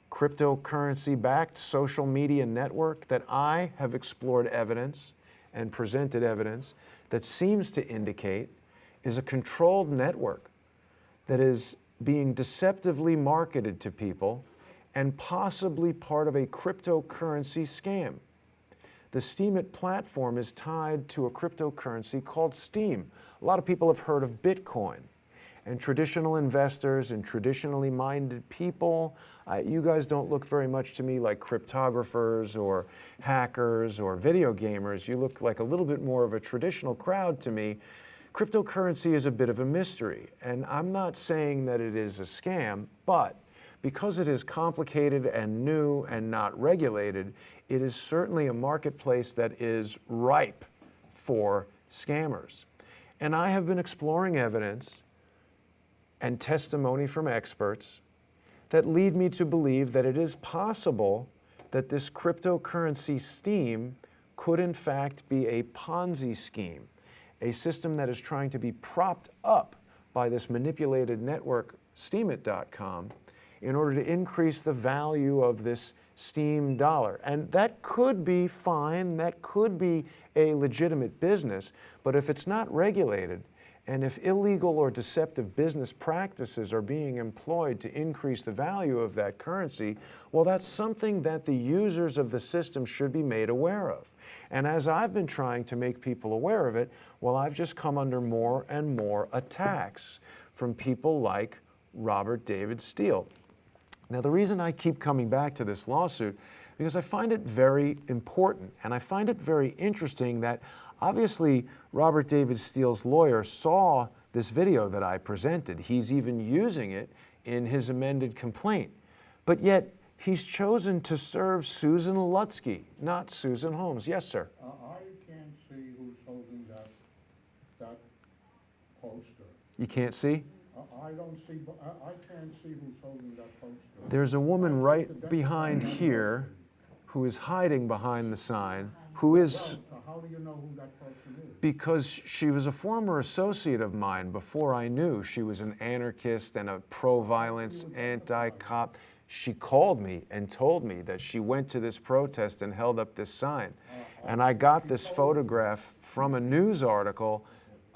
cryptocurrency-backed social media network that I have explored evidence and presented evidence that seems to indicate is a controlled network that is being deceptively marketed to people and possibly part of a cryptocurrency scam. The Steemit platform is tied to a cryptocurrency called Steem. A lot of people have heard of Bitcoin. And traditional investors and traditionally minded people, you guys don't look very much to me like cryptographers or hackers or video gamers. You look like a little bit more of a traditional crowd to me. Cryptocurrency is a bit of a mystery, and I'm not saying that it is a scam, but because it is complicated and new and not regulated, it is certainly a marketplace that is ripe for scammers. And I have been exploring evidence and testimony from experts that lead me to believe that it is possible that this cryptocurrency Steem could in fact be a Ponzi scheme, a system that is trying to be propped up by this manipulated network, Steemit.com, in order to increase the value of this Steem dollar. And that could be fine, that could be a legitimate business, but if it's not regulated, and if illegal or deceptive business practices are being employed to increase the value of that currency, well, that's something that the users of the system should be made aware of. And as I've been trying to make people aware of it, well, I've just come under more and more attacks from people like Robert David Steele. Now, the reason I keep coming back to this lawsuit, because I find it very important, and I find it very interesting that obviously Robert David Steele's lawyer saw this video that I presented. He's even using it in his amended complaint. But yet, he's chosen to serve Susan Lutsky, not Susan Holmes. Yes, sir. I can't see who's holding that poster. You can't see? I don't see, I can't see who's holding that poster. There's a woman right behind here who is hiding behind the sign, who is, So how do you know who that person is? because she was a former associate of mine before I knew she was an anarchist and a pro-violence, anti-cop. She called me and told me that she went to this protest and held up this sign. And I got this photograph from a news article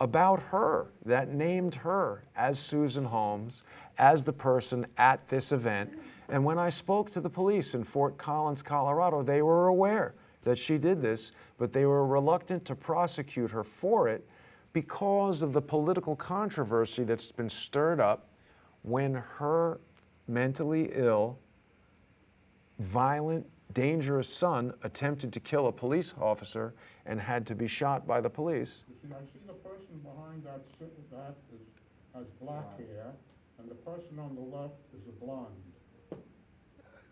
about her that named her as Susan Holmes, as the person at this event. And when I spoke to the police in Fort Collins, Colorado, they were aware that she did this, but they were reluctant to prosecute her for it because of the political controversy that's been stirred up when her mentally ill, violent, dangerous son attempted to kill a police officer and had to be shot by the police. You see, I see the person behind that has black hair, and the person on the left is a blonde.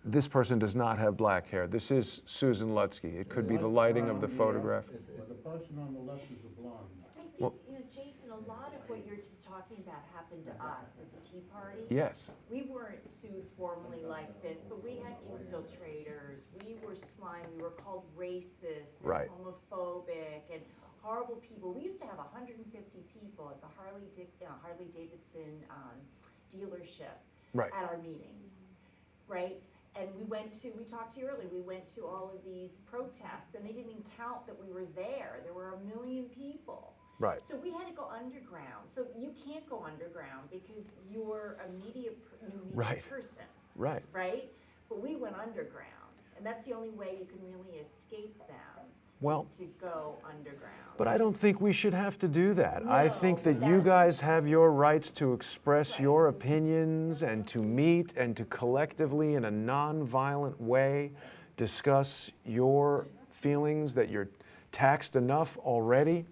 This person does not have black hair. This is Susan Lutsky. It could be the lighting of the photograph. But the person on the left is a blonde. I think, Well- Jason, a lot of what you're just talking about happened to us at the Tea Party. Yes. We weren't sued formally like this, but we had infiltrators. We were slime. We were called racist and Right. homophobic and horrible people. We used to have 150 people at the Harley Davidson dealership Right. at our meetings, right? And we talked to you earlier, we went to all of these protests, and they didn't even count that we were there. There were 1 million people. Right. So we had to go underground. So you can't go underground because you're a new media Right. person, Right. right? But we went underground, and that's the only way you can really escape them, Well, is to go underground. but I don't think we should have to do that. I No, think that but you that's- guys have your rights to express Right. your opinions and to meet and to collectively, in a nonviolent way, discuss your feelings that you're taxed enough already.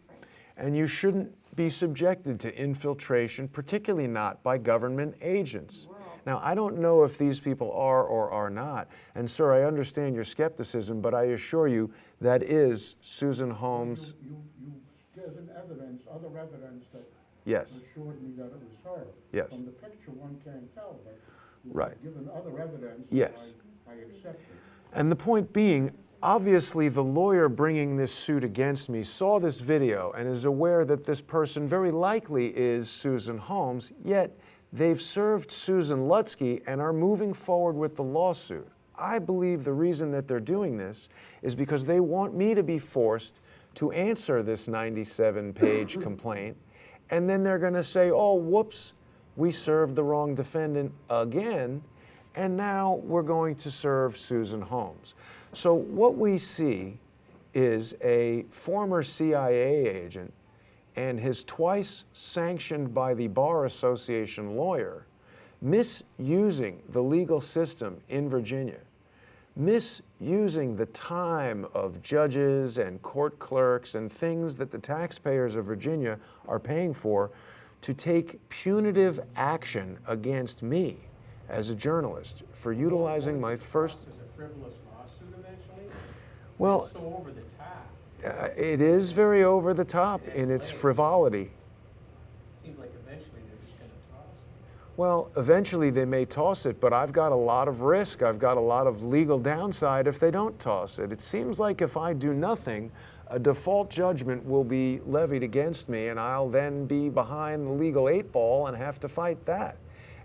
And you shouldn't be subjected to infiltration, particularly not by government agents. Now, I don't know if these people are or are not. And sir, I understand your skepticism, but I assure you that is Susan Holmes. You given evidence, other evidence that Yes. assured me that it was her. Yes. From the picture, one can't tell, but you've Right. given other evidence. Yes. I accept it. And the point being, obviously the lawyer bringing this suit against me saw this video and is aware that this person very likely is Susan Holmes, yet they've served Susan Lutsky and are moving forward with the lawsuit. I believe the reason that they're doing this is because they want me to be forced to answer this 97-page complaint, and then they're going to say, oh, whoops, we served the wrong defendant again, and now we're going to serve Susan Holmes. So what we see is a former CIA agent and his twice sanctioned by the Bar Association lawyer misusing the legal system in Virginia, misusing the time of judges and court clerks and things that the taxpayers of Virginia are paying for to take punitive action against me as a journalist for utilizing my first... Is a frivolous lawsuit eventually? Well, It's so over the top. it is very over the top in its frivolity. Seems like eventually they're just gonna toss it. Well, eventually they may toss it, but I've got a lot of risk. I've got a lot of legal downside if they don't toss it. It seems like if I do nothing, a default judgment will be levied against me, and I'll then be behind the legal 8 ball and have to fight that.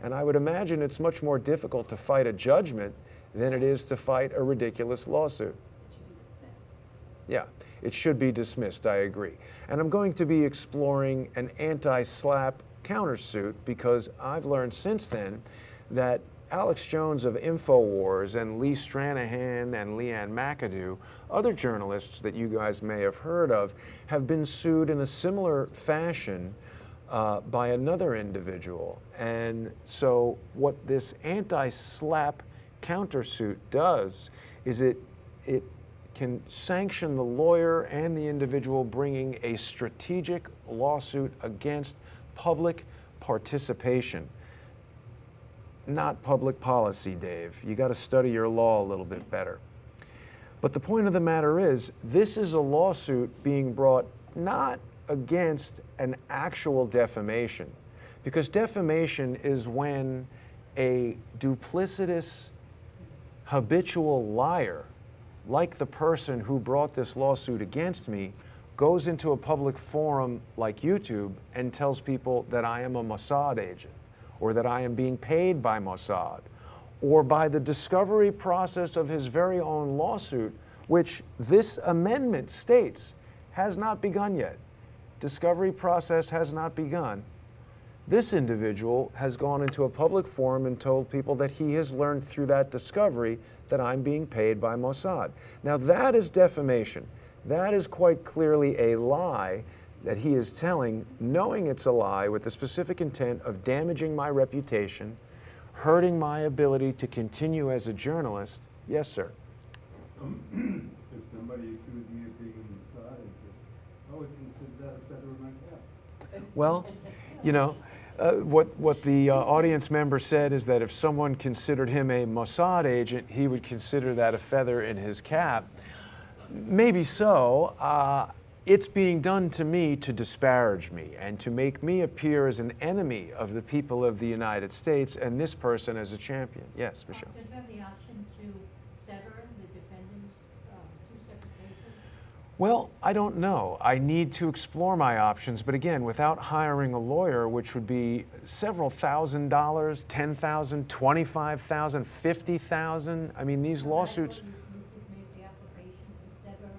And I would imagine it's much more difficult to fight a judgment than it is to fight a ridiculous lawsuit. It should be dismissed. Yeah, it should be dismissed, I agree. And I'm going to be exploring an anti-SLAPP countersuit because I've learned since then that Alex Jones of InfoWars and Lee Stranahan and Leanne McAdoo, other journalists that you guys may have heard of, have been sued in a similar fashion by another individual. And so what this anti-SLAPP countersuit does is it can sanction the lawyer and the individual bringing a strategic lawsuit against public participation, not public policy, Dave. You got to study your law a little bit better. But the point of the matter is, this is a lawsuit being brought not against an actual defamation, because defamation is when a duplicitous, habitual liar, like the person who brought this lawsuit against me, goes into a public forum like YouTube and tells people that I am a Mossad agent, or that I am being paid by Mossad, or by the discovery process of his very own lawsuit, which this amendment states has not begun yet. Discovery process has not begun. This individual has gone into a public forum and told people that he has learned through that discovery that I'm being paid by Mossad. Now that is defamation. That is quite clearly a lie that he is telling, knowing it's a lie with the specific intent of damaging my reputation, hurting my ability to continue as a journalist. Yes, sir. If somebody accused me of being a Mossad agent, I would consider that a feather in my cap. Well, you know, what the audience member said is that if someone considered him a Mossad agent, he would consider that a feather in his cap. Maybe so. It's being done to me to disparage me and to make me appear as an enemy of the people of the United States and this person as a champion. Yes, Michelle. Don't you have the option to sever the defendants, 2 separate cases? Well, I don't know. I need to explore my options, but again, without hiring a lawyer, which would be several $1,000s, $10,000, $25,000, $50,000. I mean, these lawsuits. You could make the application to sever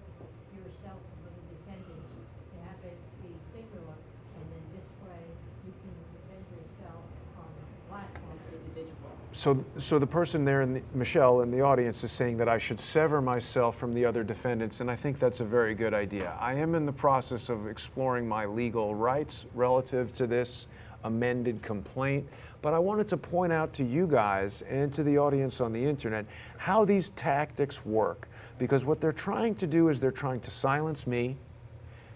yourself from other defendants, to have it be singular, and then this way you can defend yourself on the platform. As an individual. So the person there, Michelle, in the audience, is saying that I should sever myself from the other defendants, and I think that's a very good idea. I am in the process of exploring my legal rights relative to this amended complaint, but I wanted to point out to you guys and to the audience on the internet how these tactics work, because what they're trying to do is they're trying to silence me.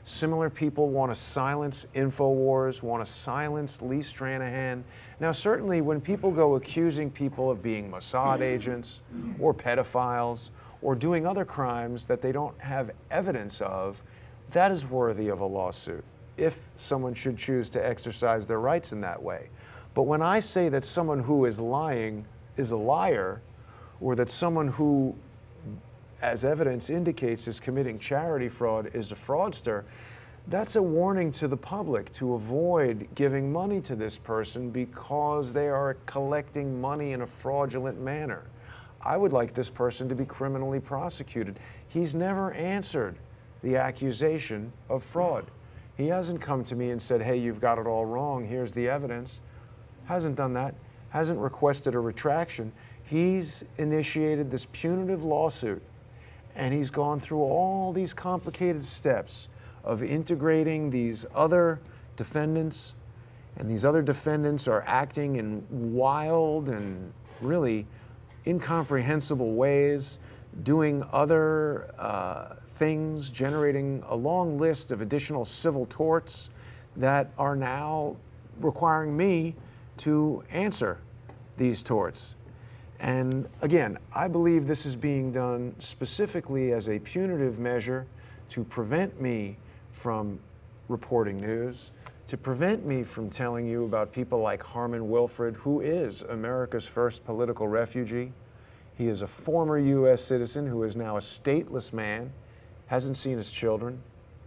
Similar people want to silence InfoWars, want to silence Lee Stranahan. Now, certainly when people go accusing people of being Mossad agents or pedophiles or doing other crimes that they don't have evidence of, that is worthy of a lawsuit if someone should choose to exercise their rights in that way. But when I say that someone who is lying is a liar, or that someone who, as evidence indicates, is committing charity fraud is a fraudster, that's a warning to the public to avoid giving money to this person because they are collecting money in a fraudulent manner. I would like this person to be criminally prosecuted. He's never answered the accusation of fraud. He hasn't come to me and said, hey, you've got it all wrong, here's the evidence. Hasn't done that, hasn't requested a retraction. He's initiated this punitive lawsuit, and he's gone through all these complicated steps of integrating these other defendants, and these other defendants are acting in wild and really incomprehensible ways, doing other things, generating a long list of additional civil torts that are now requiring me to answer these torts. And again, I believe this is being done specifically as a punitive measure to prevent me from reporting news, to prevent me from telling you about people like Harmon Wilfred, who is America's first political refugee. He is a former U.S. citizen who is now a stateless man, hasn't seen his children,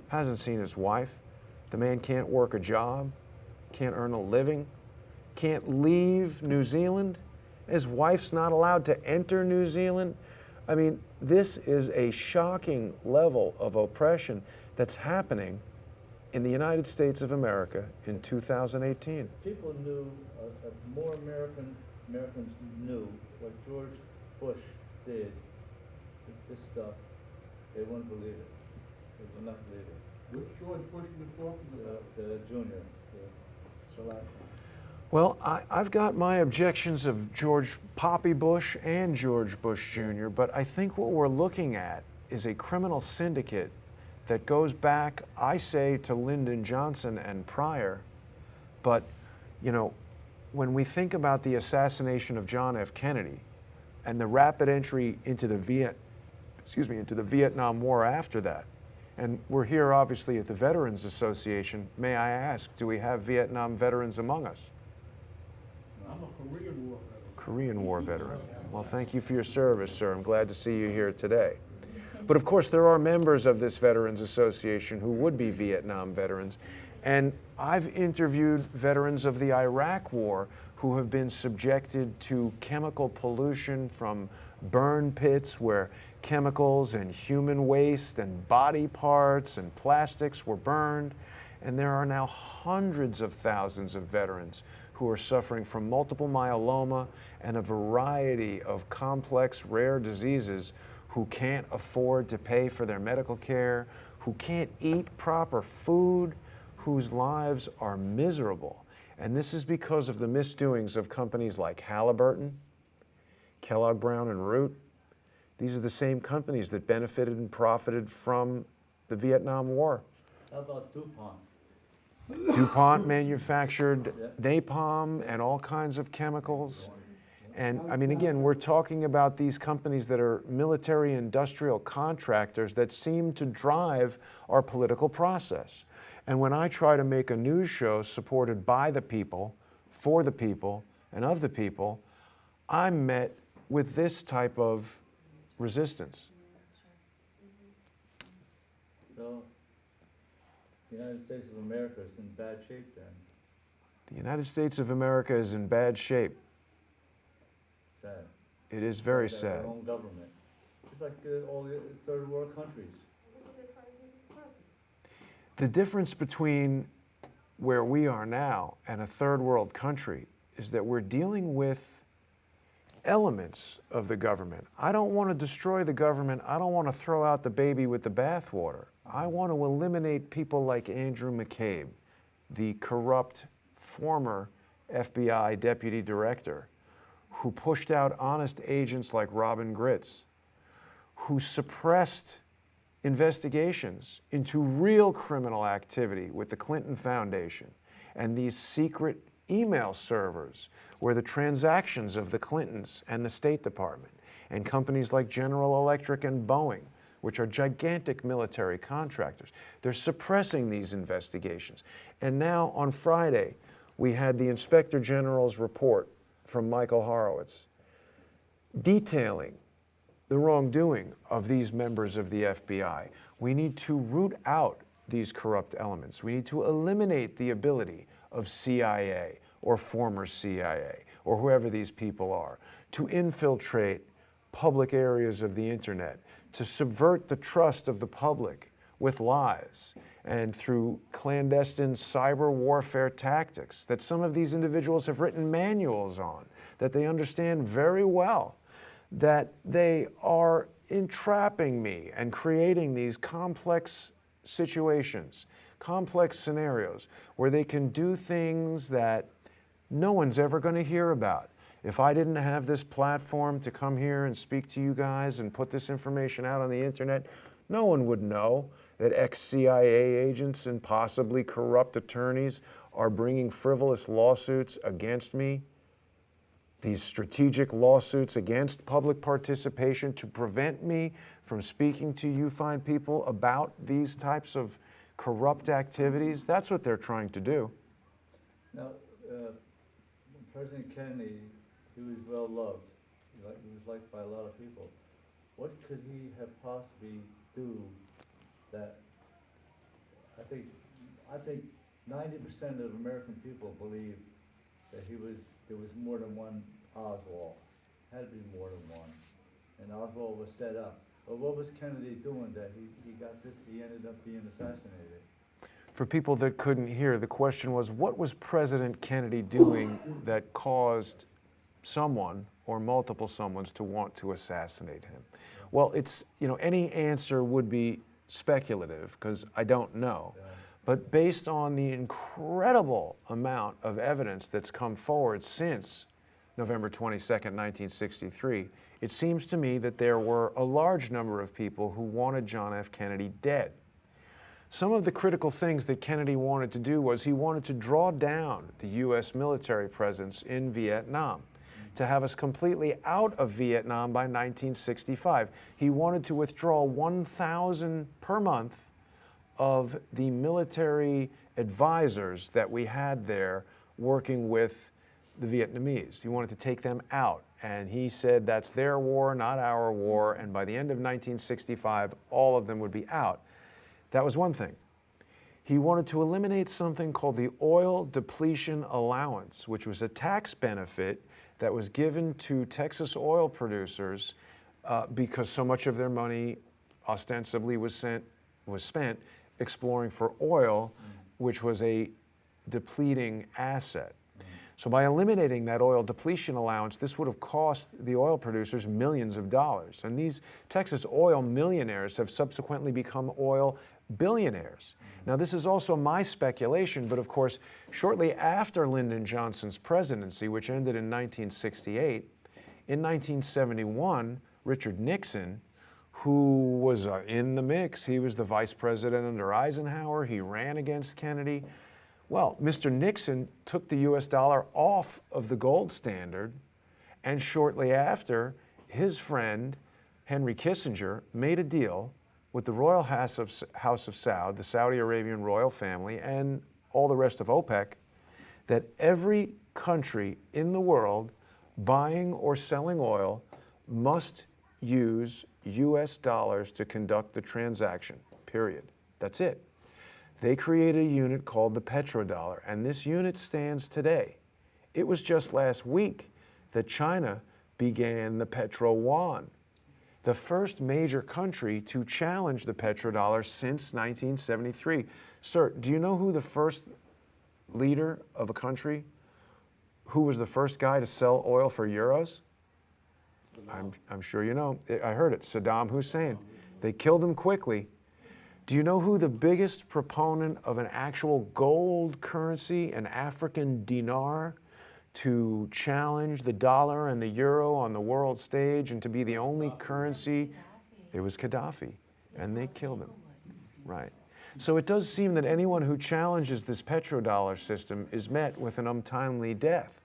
hasn't seen his wife. The man can't work a job, can't earn a living, can't leave New Zealand. His wife's not allowed to enter New Zealand. I mean, this is a shocking level of oppression that's happening in the United States of America in 2018. People knew, more Americans knew what George Bush did with this stuff. They wouldn't believe it. They would not believe it. Which George Bush you talking about? The junior, the last one. Well, I've got my objections of George Poppy Bush and George Bush Jr., but I think what we're looking at is a criminal syndicate that goes back, I say, to Lyndon Johnson and prior. But, you know, when we think about the assassination of John F. Kennedy and the rapid entry into the Vietnam War after that, and we're here obviously at the Veterans Association, may I ask, do we have Vietnam veterans among us? I'm a Korean War veteran. Korean War veteran. Well, thank you for your service, sir. I'm glad to see you here today. But of course, there are members of this Veterans Association who would be Vietnam veterans. And I've interviewed veterans of the Iraq War who have been subjected to chemical pollution from burn pits where chemicals and human waste and body parts and plastics were burned. And there are now hundreds of thousands of veterans who are suffering from multiple myeloma and a variety of complex rare diseases, who can't afford to pay for their medical care, who can't eat proper food, whose lives are miserable. And this is because of the misdoings of companies like Halliburton, Kellogg Brown and Root. These are the same companies that benefited and profited from the Vietnam War. How about DuPont? DuPont manufactured napalm and all kinds of chemicals. And I mean, again, we're talking about these companies that are military industrial contractors that seem to drive our political process. And when I try to make a news show supported by the people, for the people, and of the people, I'm met with this type of resistance. So, the United States of America is in bad shape then. The United States of America is in bad shape. Sad. It is very It's like sad. their own government. It's like all the third world countries. The difference between where we are now and a third world country is that we're dealing with elements of the government. I don't want to destroy the government. I don't want to throw out the baby with the bathwater. I want to eliminate people like Andrew McCabe, the corrupt former FBI deputy director, who pushed out honest agents like Robin Gritz, who suppressed investigations into real criminal activity with the Clinton Foundation and these secret email servers where the transactions of the Clintons and the State Department and companies like General Electric and Boeing, which are gigantic military contractors, they're suppressing these investigations. And now on Friday, we had the Inspector General's report from Michael Horowitz detailing the wrongdoing of these members of the FBI. We need to root out these corrupt elements. We need to eliminate the ability of CIA or former CIA or whoever these people are to infiltrate public areas of the internet, to subvert the trust of the public with lies and through clandestine cyber warfare tactics that some of these individuals have written manuals on, that they understand very well, that they are entrapping me and creating these complex situations, complex scenarios where they can do things that no one's ever going to hear about. If I didn't have this platform to come here and speak to you guys and put this information out on the internet, no one would know that ex-CIA agents and possibly corrupt attorneys are bringing frivolous lawsuits against me, these strategic lawsuits against public participation to prevent me from speaking to you fine people about these types of corrupt activities. That's what they're trying to do. Now, President Kennedy, he was well loved. He was liked by a lot of people. What could he have possibly do that? I think 90% of American people believe that there was more than one Oswald. Had to be more than one. And Oswald was set up. But what was Kennedy doing that he ended up being assassinated? For people that couldn't hear, the question was, what was President Kennedy doing that caused someone or multiple someones to want to assassinate him? Well, it's, any answer would be speculative because I don't know. Yeah. But based on the incredible amount of evidence that's come forward since November 22nd, 1963, it seems to me that there were a large number of people who wanted John F. Kennedy dead. Some of the critical things that Kennedy wanted to do was he wanted to draw down the U.S. military presence in Vietnam, to have us completely out of Vietnam by 1965. He wanted to withdraw 1,000 per month of the military advisors that we had there working with the Vietnamese. He wanted to take them out. And he said that's their war, not our war. And by the end of 1965, all of them would be out. That was one thing. He wanted to eliminate something called the oil depletion allowance, which was a tax benefit that was given to Texas oil producers because so much of their money ostensibly was spent exploring for oil, which was a depleting asset. So by eliminating that oil depletion allowance, this would have cost the oil producers millions of dollars. And these Texas oil millionaires have subsequently become oil billionaires. Now, this is also my speculation, but of course, shortly after Lyndon Johnson's presidency, which ended in 1968, in 1971, Richard Nixon, who was in the mix, he was the vice president under Eisenhower, he ran against Kennedy. Well, Mr. Nixon took the US dollar off of the gold standard, and shortly after, his friend, Henry Kissinger, made a deal with the Royal House of Saud, the Saudi Arabian royal family, and all the rest of OPEC, that every country in the world buying or selling oil must use US dollars to conduct the transaction, period. That's it. They created a unit called the petrodollar, and this unit stands today. It was just last week that China began the petro-yuan, the first major country to challenge the petrodollar since 1973. Sir, do you know who the first leader of a country, who was the first guy to sell oil for euros? I'm sure you know. I heard it, Saddam Hussein. They killed him quickly. Do you know who the biggest proponent of an actual gold currency, an African dinar, to challenge the dollar and the euro on the world stage and to be the only currency? It was Gaddafi, and they killed him. Right. So it does seem that anyone who challenges this petrodollar system is met with an untimely death.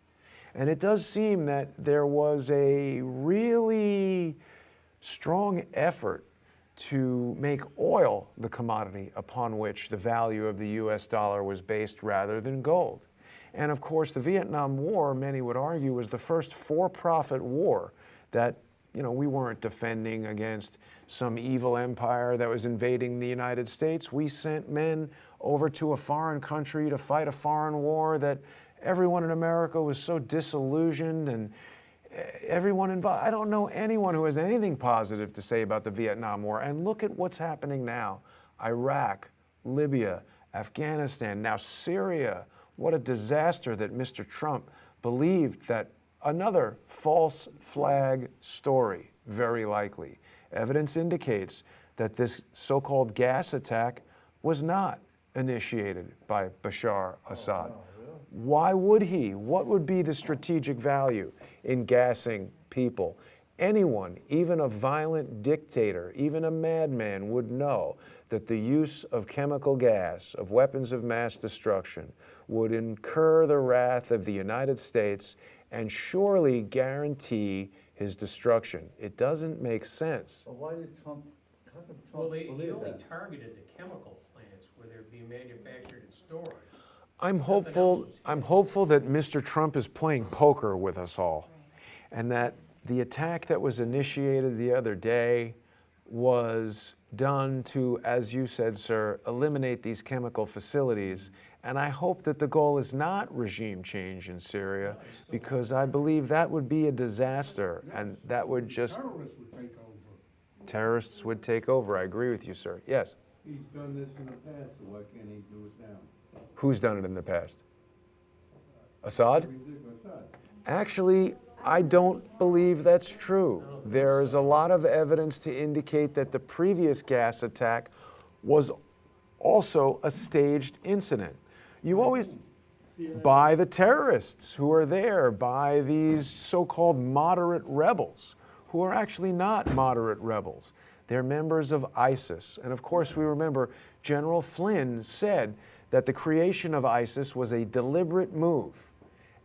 And it does seem that there was a really strong effort to make oil the commodity upon which the value of the US dollar was based rather than gold. And of course, the Vietnam War, many would argue, was the first for-profit war that, we weren't defending against some evil empire that was invading the United States. We sent men over to a foreign country to fight a foreign war that everyone in America was so disillusioned, and everyone involved. I don't know anyone who has anything positive to say about the Vietnam War. And look at what's happening now. Iraq, Libya, Afghanistan, now Syria. What a disaster that Mr. Trump believed that another false flag story, very likely. Evidence indicates that this so-called gas attack was not initiated by Bashar Assad. Why would he? What would be the strategic value in gassing people? Anyone, even a violent dictator, even a madman, would know that the use of chemical gas, of weapons of mass destruction, would incur the wrath of the United States and surely guarantee his destruction. It doesn't make sense. But why did how could Well, Trump he believe only that? targeted the chemical plants where they're being manufactured and stored. I'm hopeful that Mr. Trump is playing poker with us all, and that the attack that was initiated the other day was done to, as you said, sir, eliminate these chemical facilities. And I hope that the goal is not regime change in Syria, because I believe that would be a disaster, and that would just... Terrorists would take over. Terrorists would take over. I agree with you, sir. Yes? He's done this in the past, so why can't he do it now? Who's done it in the past? Assad? Actually, I don't believe that's true. There is a lot of evidence to indicate that the previous gas attack was also a staged incident. You always, by the terrorists who are there, by these so-called moderate rebels, who are actually not moderate rebels. They're members of ISIS. And of course, we remember General Flynn said that the creation of ISIS was a deliberate move.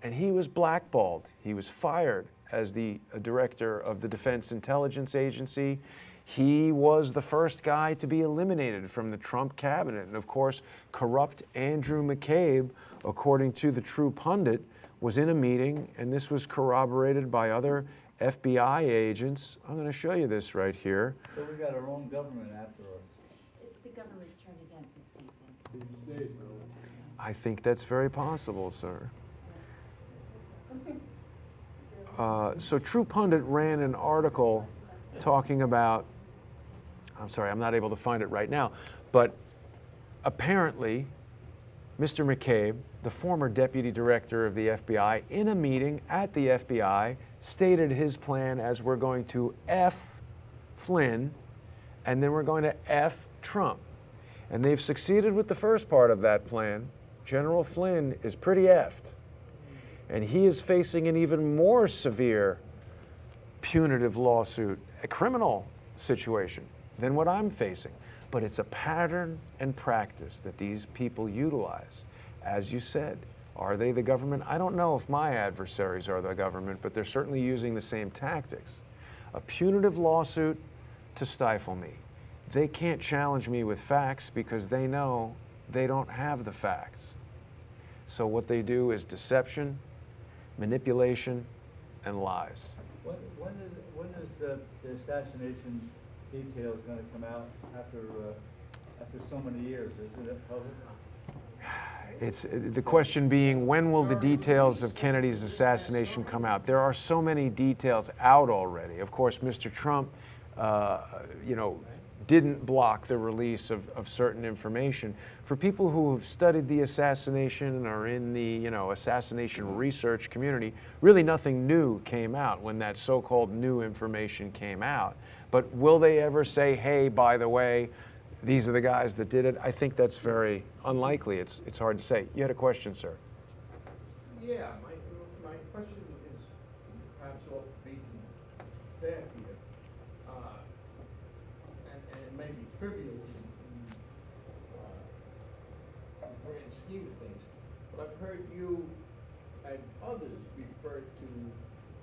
And he was blackballed. He was fired as the director of the Defense Intelligence Agency. He was the first guy to be eliminated from the Trump cabinet. And of course, corrupt Andrew McCabe, according to the True Pundit, was in a meeting, and this was corroborated by other FBI agents. I'm going to show you this right here. So we got our own government after us. The government's turned against its people. I think that's very possible, sir. So True Pundit ran an article talking about, I'm sorry, I'm not able to find it right now, but apparently Mr. McCabe, the former deputy director of the FBI, in a meeting at the FBI, stated his plan as we're going to F Flynn, and then we're going to F Trump. And they've succeeded with the first part of that plan. General Flynn is pretty effed. And he is facing an even more severe punitive lawsuit, a criminal situation, than what I'm facing. But it's a pattern and practice that these people utilize. As you said, are they the government? I don't know if my adversaries are the government, but they're certainly using the same tactics. A punitive lawsuit to stifle me. They can't challenge me with facts because they know they don't have the facts. So what they do is deception, manipulation, and lies. When is the assassination details going to come out after after so many years, isn't it public? It's the question being, when will the details of Kennedy's assassination come out? There are so many details out already. Of course, Mr. Trump, didn't block the release of certain information. For people who have studied the assassination and are in the assassination research community, really nothing new came out when that so-called new information came out. But will they ever say, hey, by the way, these are the guys that did it? I think that's very unlikely. It's hard to say. You had a question, sir. Yeah, my question is perhaps off the beaten path here. And it may be trivial in the grand scheme of things, but I've heard you and others refer to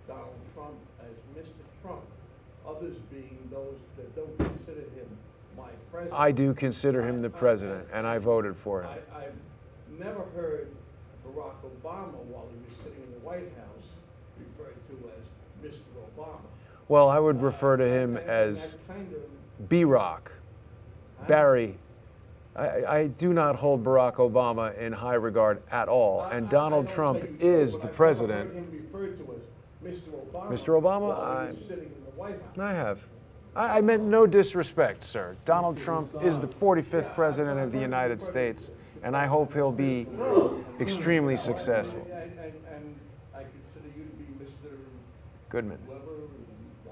Donald Trump as Mr. Trump, others being those that don't consider him my president. I do consider him the president, and I voted for him. I've never heard Barack Obama, while he was sitting in the White House, referred to as Mr. Obama. Well, I would refer to him as that kind of, B-Rock, Barry. I do not hold Barack Obama in high regard at all, and Donald Trump is the president. I've never heard him referred to as Mr. Obama. Mr. Obama, while he was sitting in the White House. I have. I meant no disrespect, sir. Donald Trump is the 45th president of the United States, and I hope he'll be extremely successful. And I consider you to be Mr. Goodman. Whoever,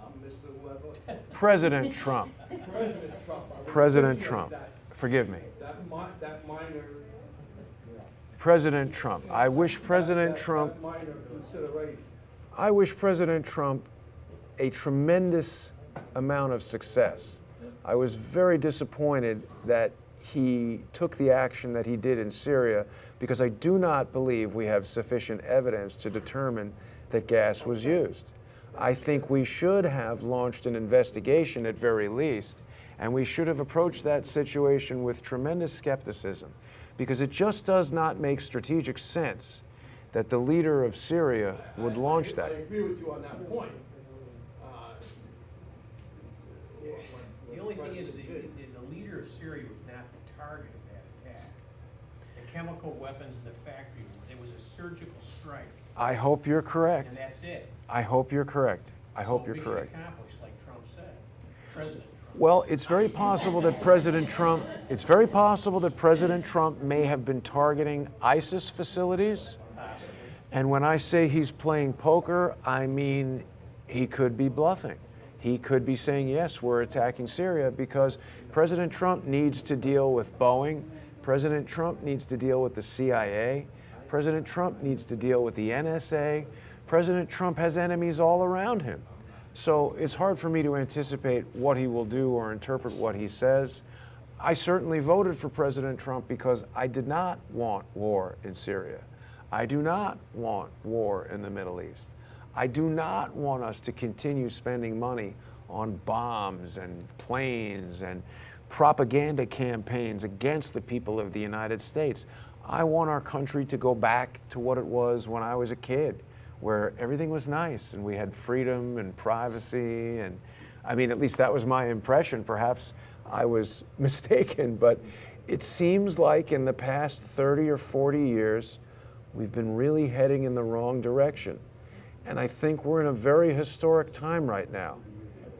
I'm Mr. Whoever. President Trump. President Trump. I President appreciate Trump. that. Forgive me. That minor. President Trump. I wish President Trump. That minor consideration. I wish President Trump a tremendous amount of success. I was very disappointed that he took the action that he did in Syria, because I do not believe we have sufficient evidence to determine that gas was used. I think we should have launched an investigation at very least, and we should have approached that situation with tremendous skepticism, because it just does not make strategic sense that the leader of Syria would launch that. I agree with you on that point. The only thing is, the leader of Syria was not the target of that attack. The chemical weapons in the factory, it was a surgical strike, I hope you're correct. and that's it. I hope you're correct. I hope you're So mission correct. accomplished, like Trump said. President Trump. Well, it's very possible that President Trump may have been targeting ISIS facilities. And when I say he's playing poker, I mean he could be bluffing. He could be saying, yes, we're attacking Syria, because President Trump needs to deal with Boeing. President Trump needs to deal with the CIA. President Trump needs to deal with the NSA. President Trump has enemies all around him. So it's hard for me to anticipate what he will do or interpret what he says. I certainly voted for President Trump because I did not want war in Syria. I do not want war in the Middle East. I do not want us to continue spending money on bombs and planes and propaganda campaigns against the people of the United States. I want our country to go back to what it was when I was a kid, where everything was nice and we had freedom and privacy. And I mean, at least that was my impression. Perhaps I was mistaken, but it seems like in the past 30 or 40 years, we've been really heading in the wrong direction. And I think we're in a very historic time right now.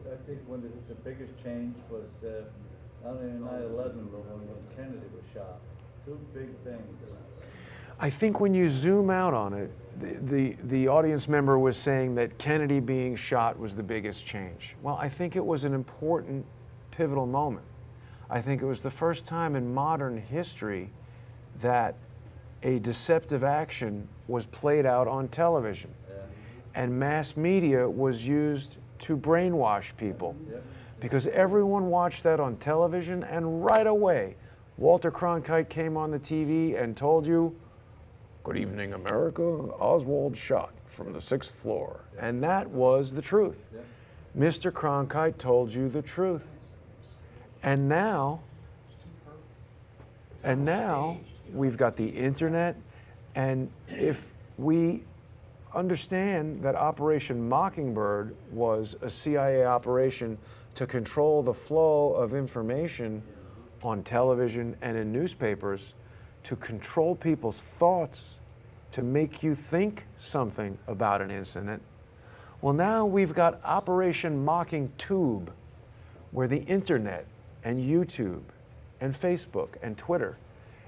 I think one of the biggest change was not only 9/11, but when Kennedy was shot. Two big things. I think when you zoom out on it, the audience member was saying that Kennedy being shot was the biggest change. Well, I think it was an important, pivotal moment. I think it was the first time in modern history that a deceptive action was played out on television. And mass media was used to brainwash people, because everyone watched that on television, and right away, Walter Cronkite came on the TV and told you, "Good evening, America, Oswald shot from the 6th floor." And that was the truth. Mr. Cronkite told you the truth. And now we've got the internet, and if we understand that Operation Mockingbird was a CIA operation to control the flow of information on television and in newspapers to control people's thoughts, to make you think something about an incident. Well, now we've got Operation Mocking Tube, where the internet and YouTube and Facebook and Twitter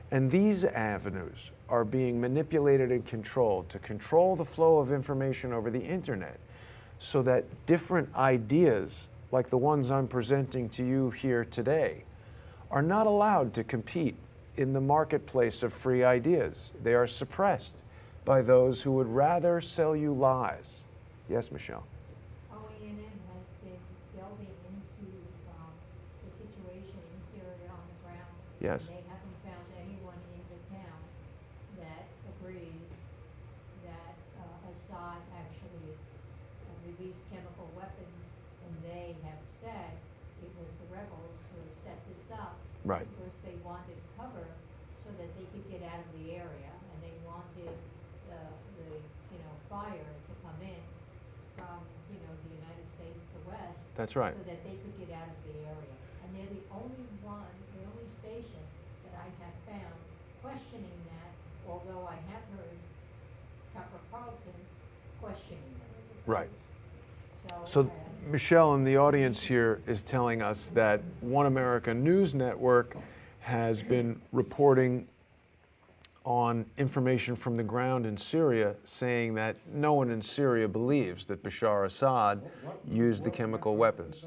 and these avenues are being manipulated and controlled to control the flow of information over the internet, so that different ideas, like the ones I'm presenting to you here today, are not allowed to compete in the marketplace of free ideas. They are suppressed by those who would rather sell you lies. Yes, Michelle? OANN has been delving into the situation in Syria on the ground. Yes. And they haven't found anyone in the town that agrees that Assad actually released chemical weapons, and they have said it was the rebels who set this up. Right. Because they wanted cover so that they could get out of the area, and they wanted the fire to come in from, the United States, the West. That's right. So that they could get out of the area. And they're the only station that I have found questioning that, although I have heard Tucker Carlson questioning it. Right. So, So Michelle in the audience here is telling us that One America News Network has been reporting on information from the ground in Syria, saying that no one in Syria believes that Bashar Assad used the chemical weapons.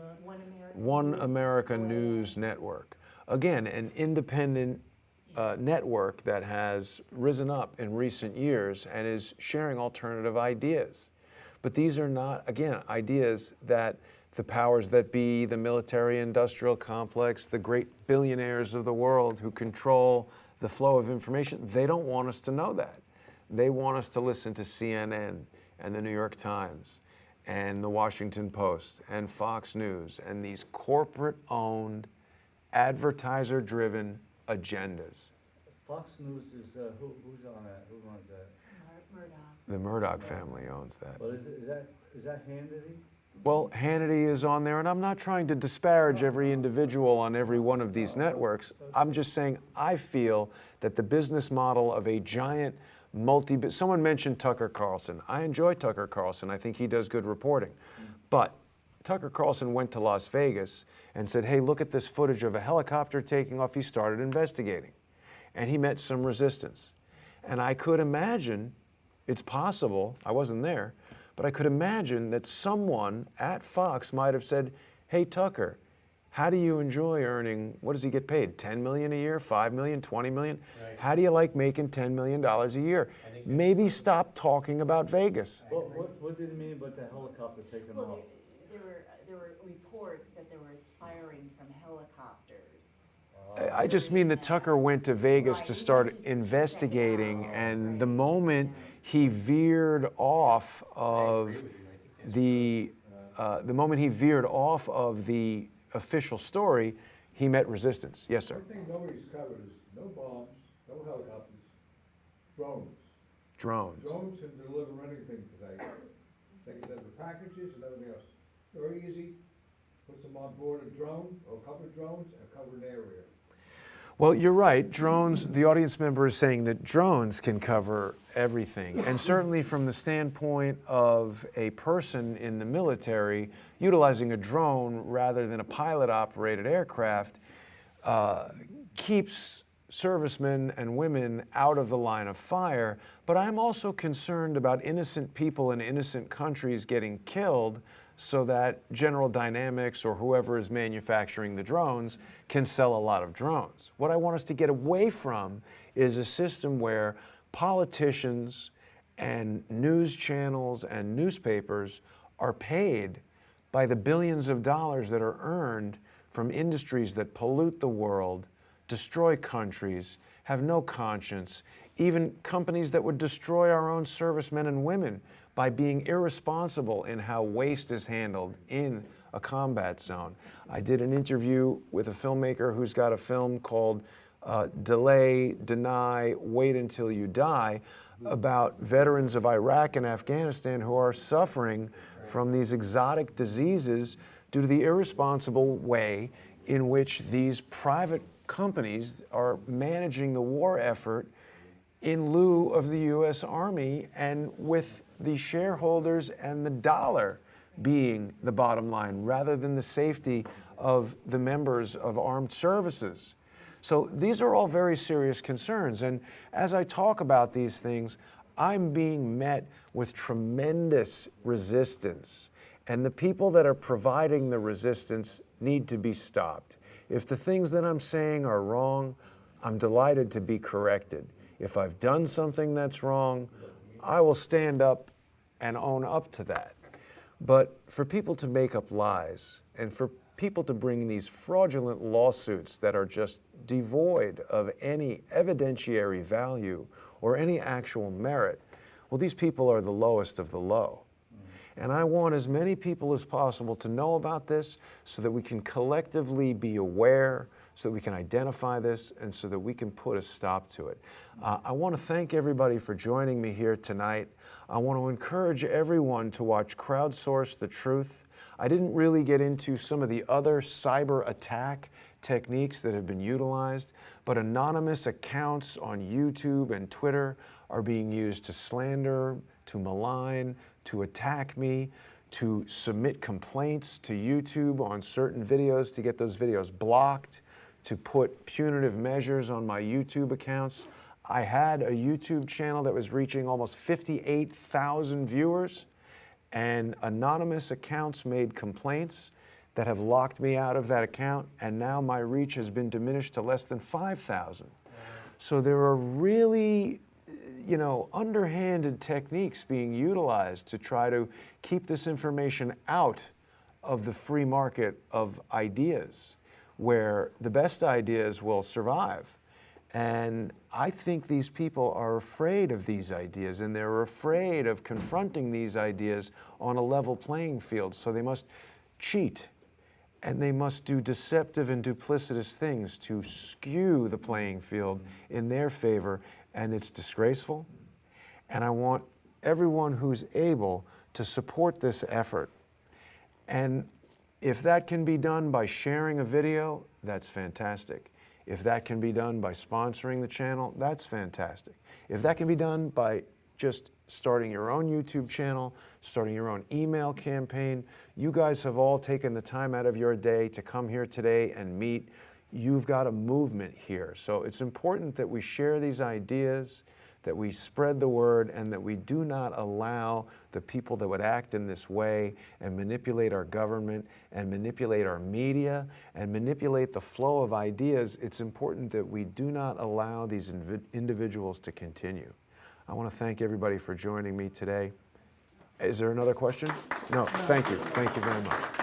One America News Network. Again, an independent network that has risen up in recent years and is sharing alternative ideas. But these are not, again, ideas that the powers that be, the military-industrial complex, the great billionaires of the world who control the flow of information, they don't want us to know that. They want us to listen to CNN and the New York Times and the Washington Post and Fox News and these corporate-owned, advertiser-driven agendas. Fox News is, who's on that? Who runs that? Murdoch. The Murdoch family owns that. Well, is that Hannity? Well, Hannity is on there, and I'm not trying to disparage every individual on every one of these networks. I'm just saying I feel that the business model of a giant someone mentioned Tucker Carlson. I enjoy Tucker Carlson. I think he does good reporting. But Tucker Carlson went to Las Vegas and said, hey, look at this footage of a helicopter taking off. He started investigating, and he met some resistance. And I could imagine, it's possible, I wasn't there, but I could imagine that someone at Fox might have said, hey, Tucker, how do you enjoy earning, what does he get paid, 10 million a year, 5 million, 20 million? Right. How do you like making $10 million a year? Maybe stop talking about Vegas. What did he mean about the helicopter taking off? Well, there were reports that there was firing from helicopters. I just mean that Tucker went to Vegas Right, to he start went to check it investigating, out. and Right. the moment he veered off of the official story, he met resistance. Yes, sir. One thing nobody's covered is no bombs, no helicopters, drones. Drones. Drones can deliver anything today. They can deliver packages and everything else. Very easy. Put them on board a drone or a couple of drones and cover an area. Well, you're right. Drones, the audience member is saying that drones can cover everything. And certainly from the standpoint of a person in the military, utilizing a drone rather than a pilot-operated aircraft keeps servicemen and women out of the line of fire. But I'm also concerned about innocent people in innocent countries getting killed, so that General Dynamics or whoever is manufacturing the drones can sell a lot of drones. What I want us to get away from is a system where politicians and news channels and newspapers are paid by the billions of dollars that are earned from industries that pollute the world, destroy countries, have no conscience, even companies that would destroy our own servicemen and women by being irresponsible in how waste is handled in a combat zone. I did an interview with a filmmaker who's got a film called Delay, Deny, Wait Until You Die, about veterans of Iraq and Afghanistan who are suffering from these exotic diseases due to the irresponsible way in which these private companies are managing the war effort in lieu of the U.S. Army, and with the shareholders and the dollar being the bottom line rather than the safety of the members of armed services. So these are all very serious concerns, and as I talk about these things, I'm being met with tremendous resistance, and the people that are providing the resistance need to be stopped. If the things that I'm saying are wrong, I'm delighted to be corrected. If I've done something that's wrong, I will stand up and own up to that. But for people to make up lies and for people to bring these fraudulent lawsuits that are just devoid of any evidentiary value or any actual merit, well, these people are the lowest of the low. And I want as many people as possible to know about this so that we can collectively be aware, so that we can identify this, and so that we can put a stop to it. I want to thank everybody for joining me here tonight. I want to encourage everyone to watch Crowdsource the Truth. I didn't really get into some of the other cyber attack techniques that have been utilized, but anonymous accounts on YouTube and Twitter are being used to slander, to malign, to attack me, to submit complaints to YouTube on certain videos to get those videos blocked, to put punitive measures on my YouTube accounts. I had a YouTube channel that was reaching almost 58,000 viewers, and anonymous accounts made complaints that have locked me out of that account, and now my reach has been diminished to less than 5,000. So there are really, underhanded techniques being utilized to try to keep this information out of the free market of ideas, where the best ideas will survive. And I think these people are afraid of these ideas, and they're afraid of confronting these ideas on a level playing field. So they must cheat, and they must do deceptive and duplicitous things to skew the playing field in their favor, and it's disgraceful. And I want everyone who's able to support this effort. And if that can be done by sharing a video, that's fantastic. If that can be done by sponsoring the channel, that's fantastic. If that can be done by just starting your own YouTube channel, starting your own email campaign, you guys have all taken the time out of your day to come here today and meet. You've got a movement here. So it's important that we share these ideas, that we spread the word, and that we do not allow the people that would act in this way and manipulate our government and manipulate our media and manipulate the flow of ideas. It's important that we do not allow these individuals to continue. I want to thank everybody for joining me today. Is there another question? No, thank you. Thank you very much.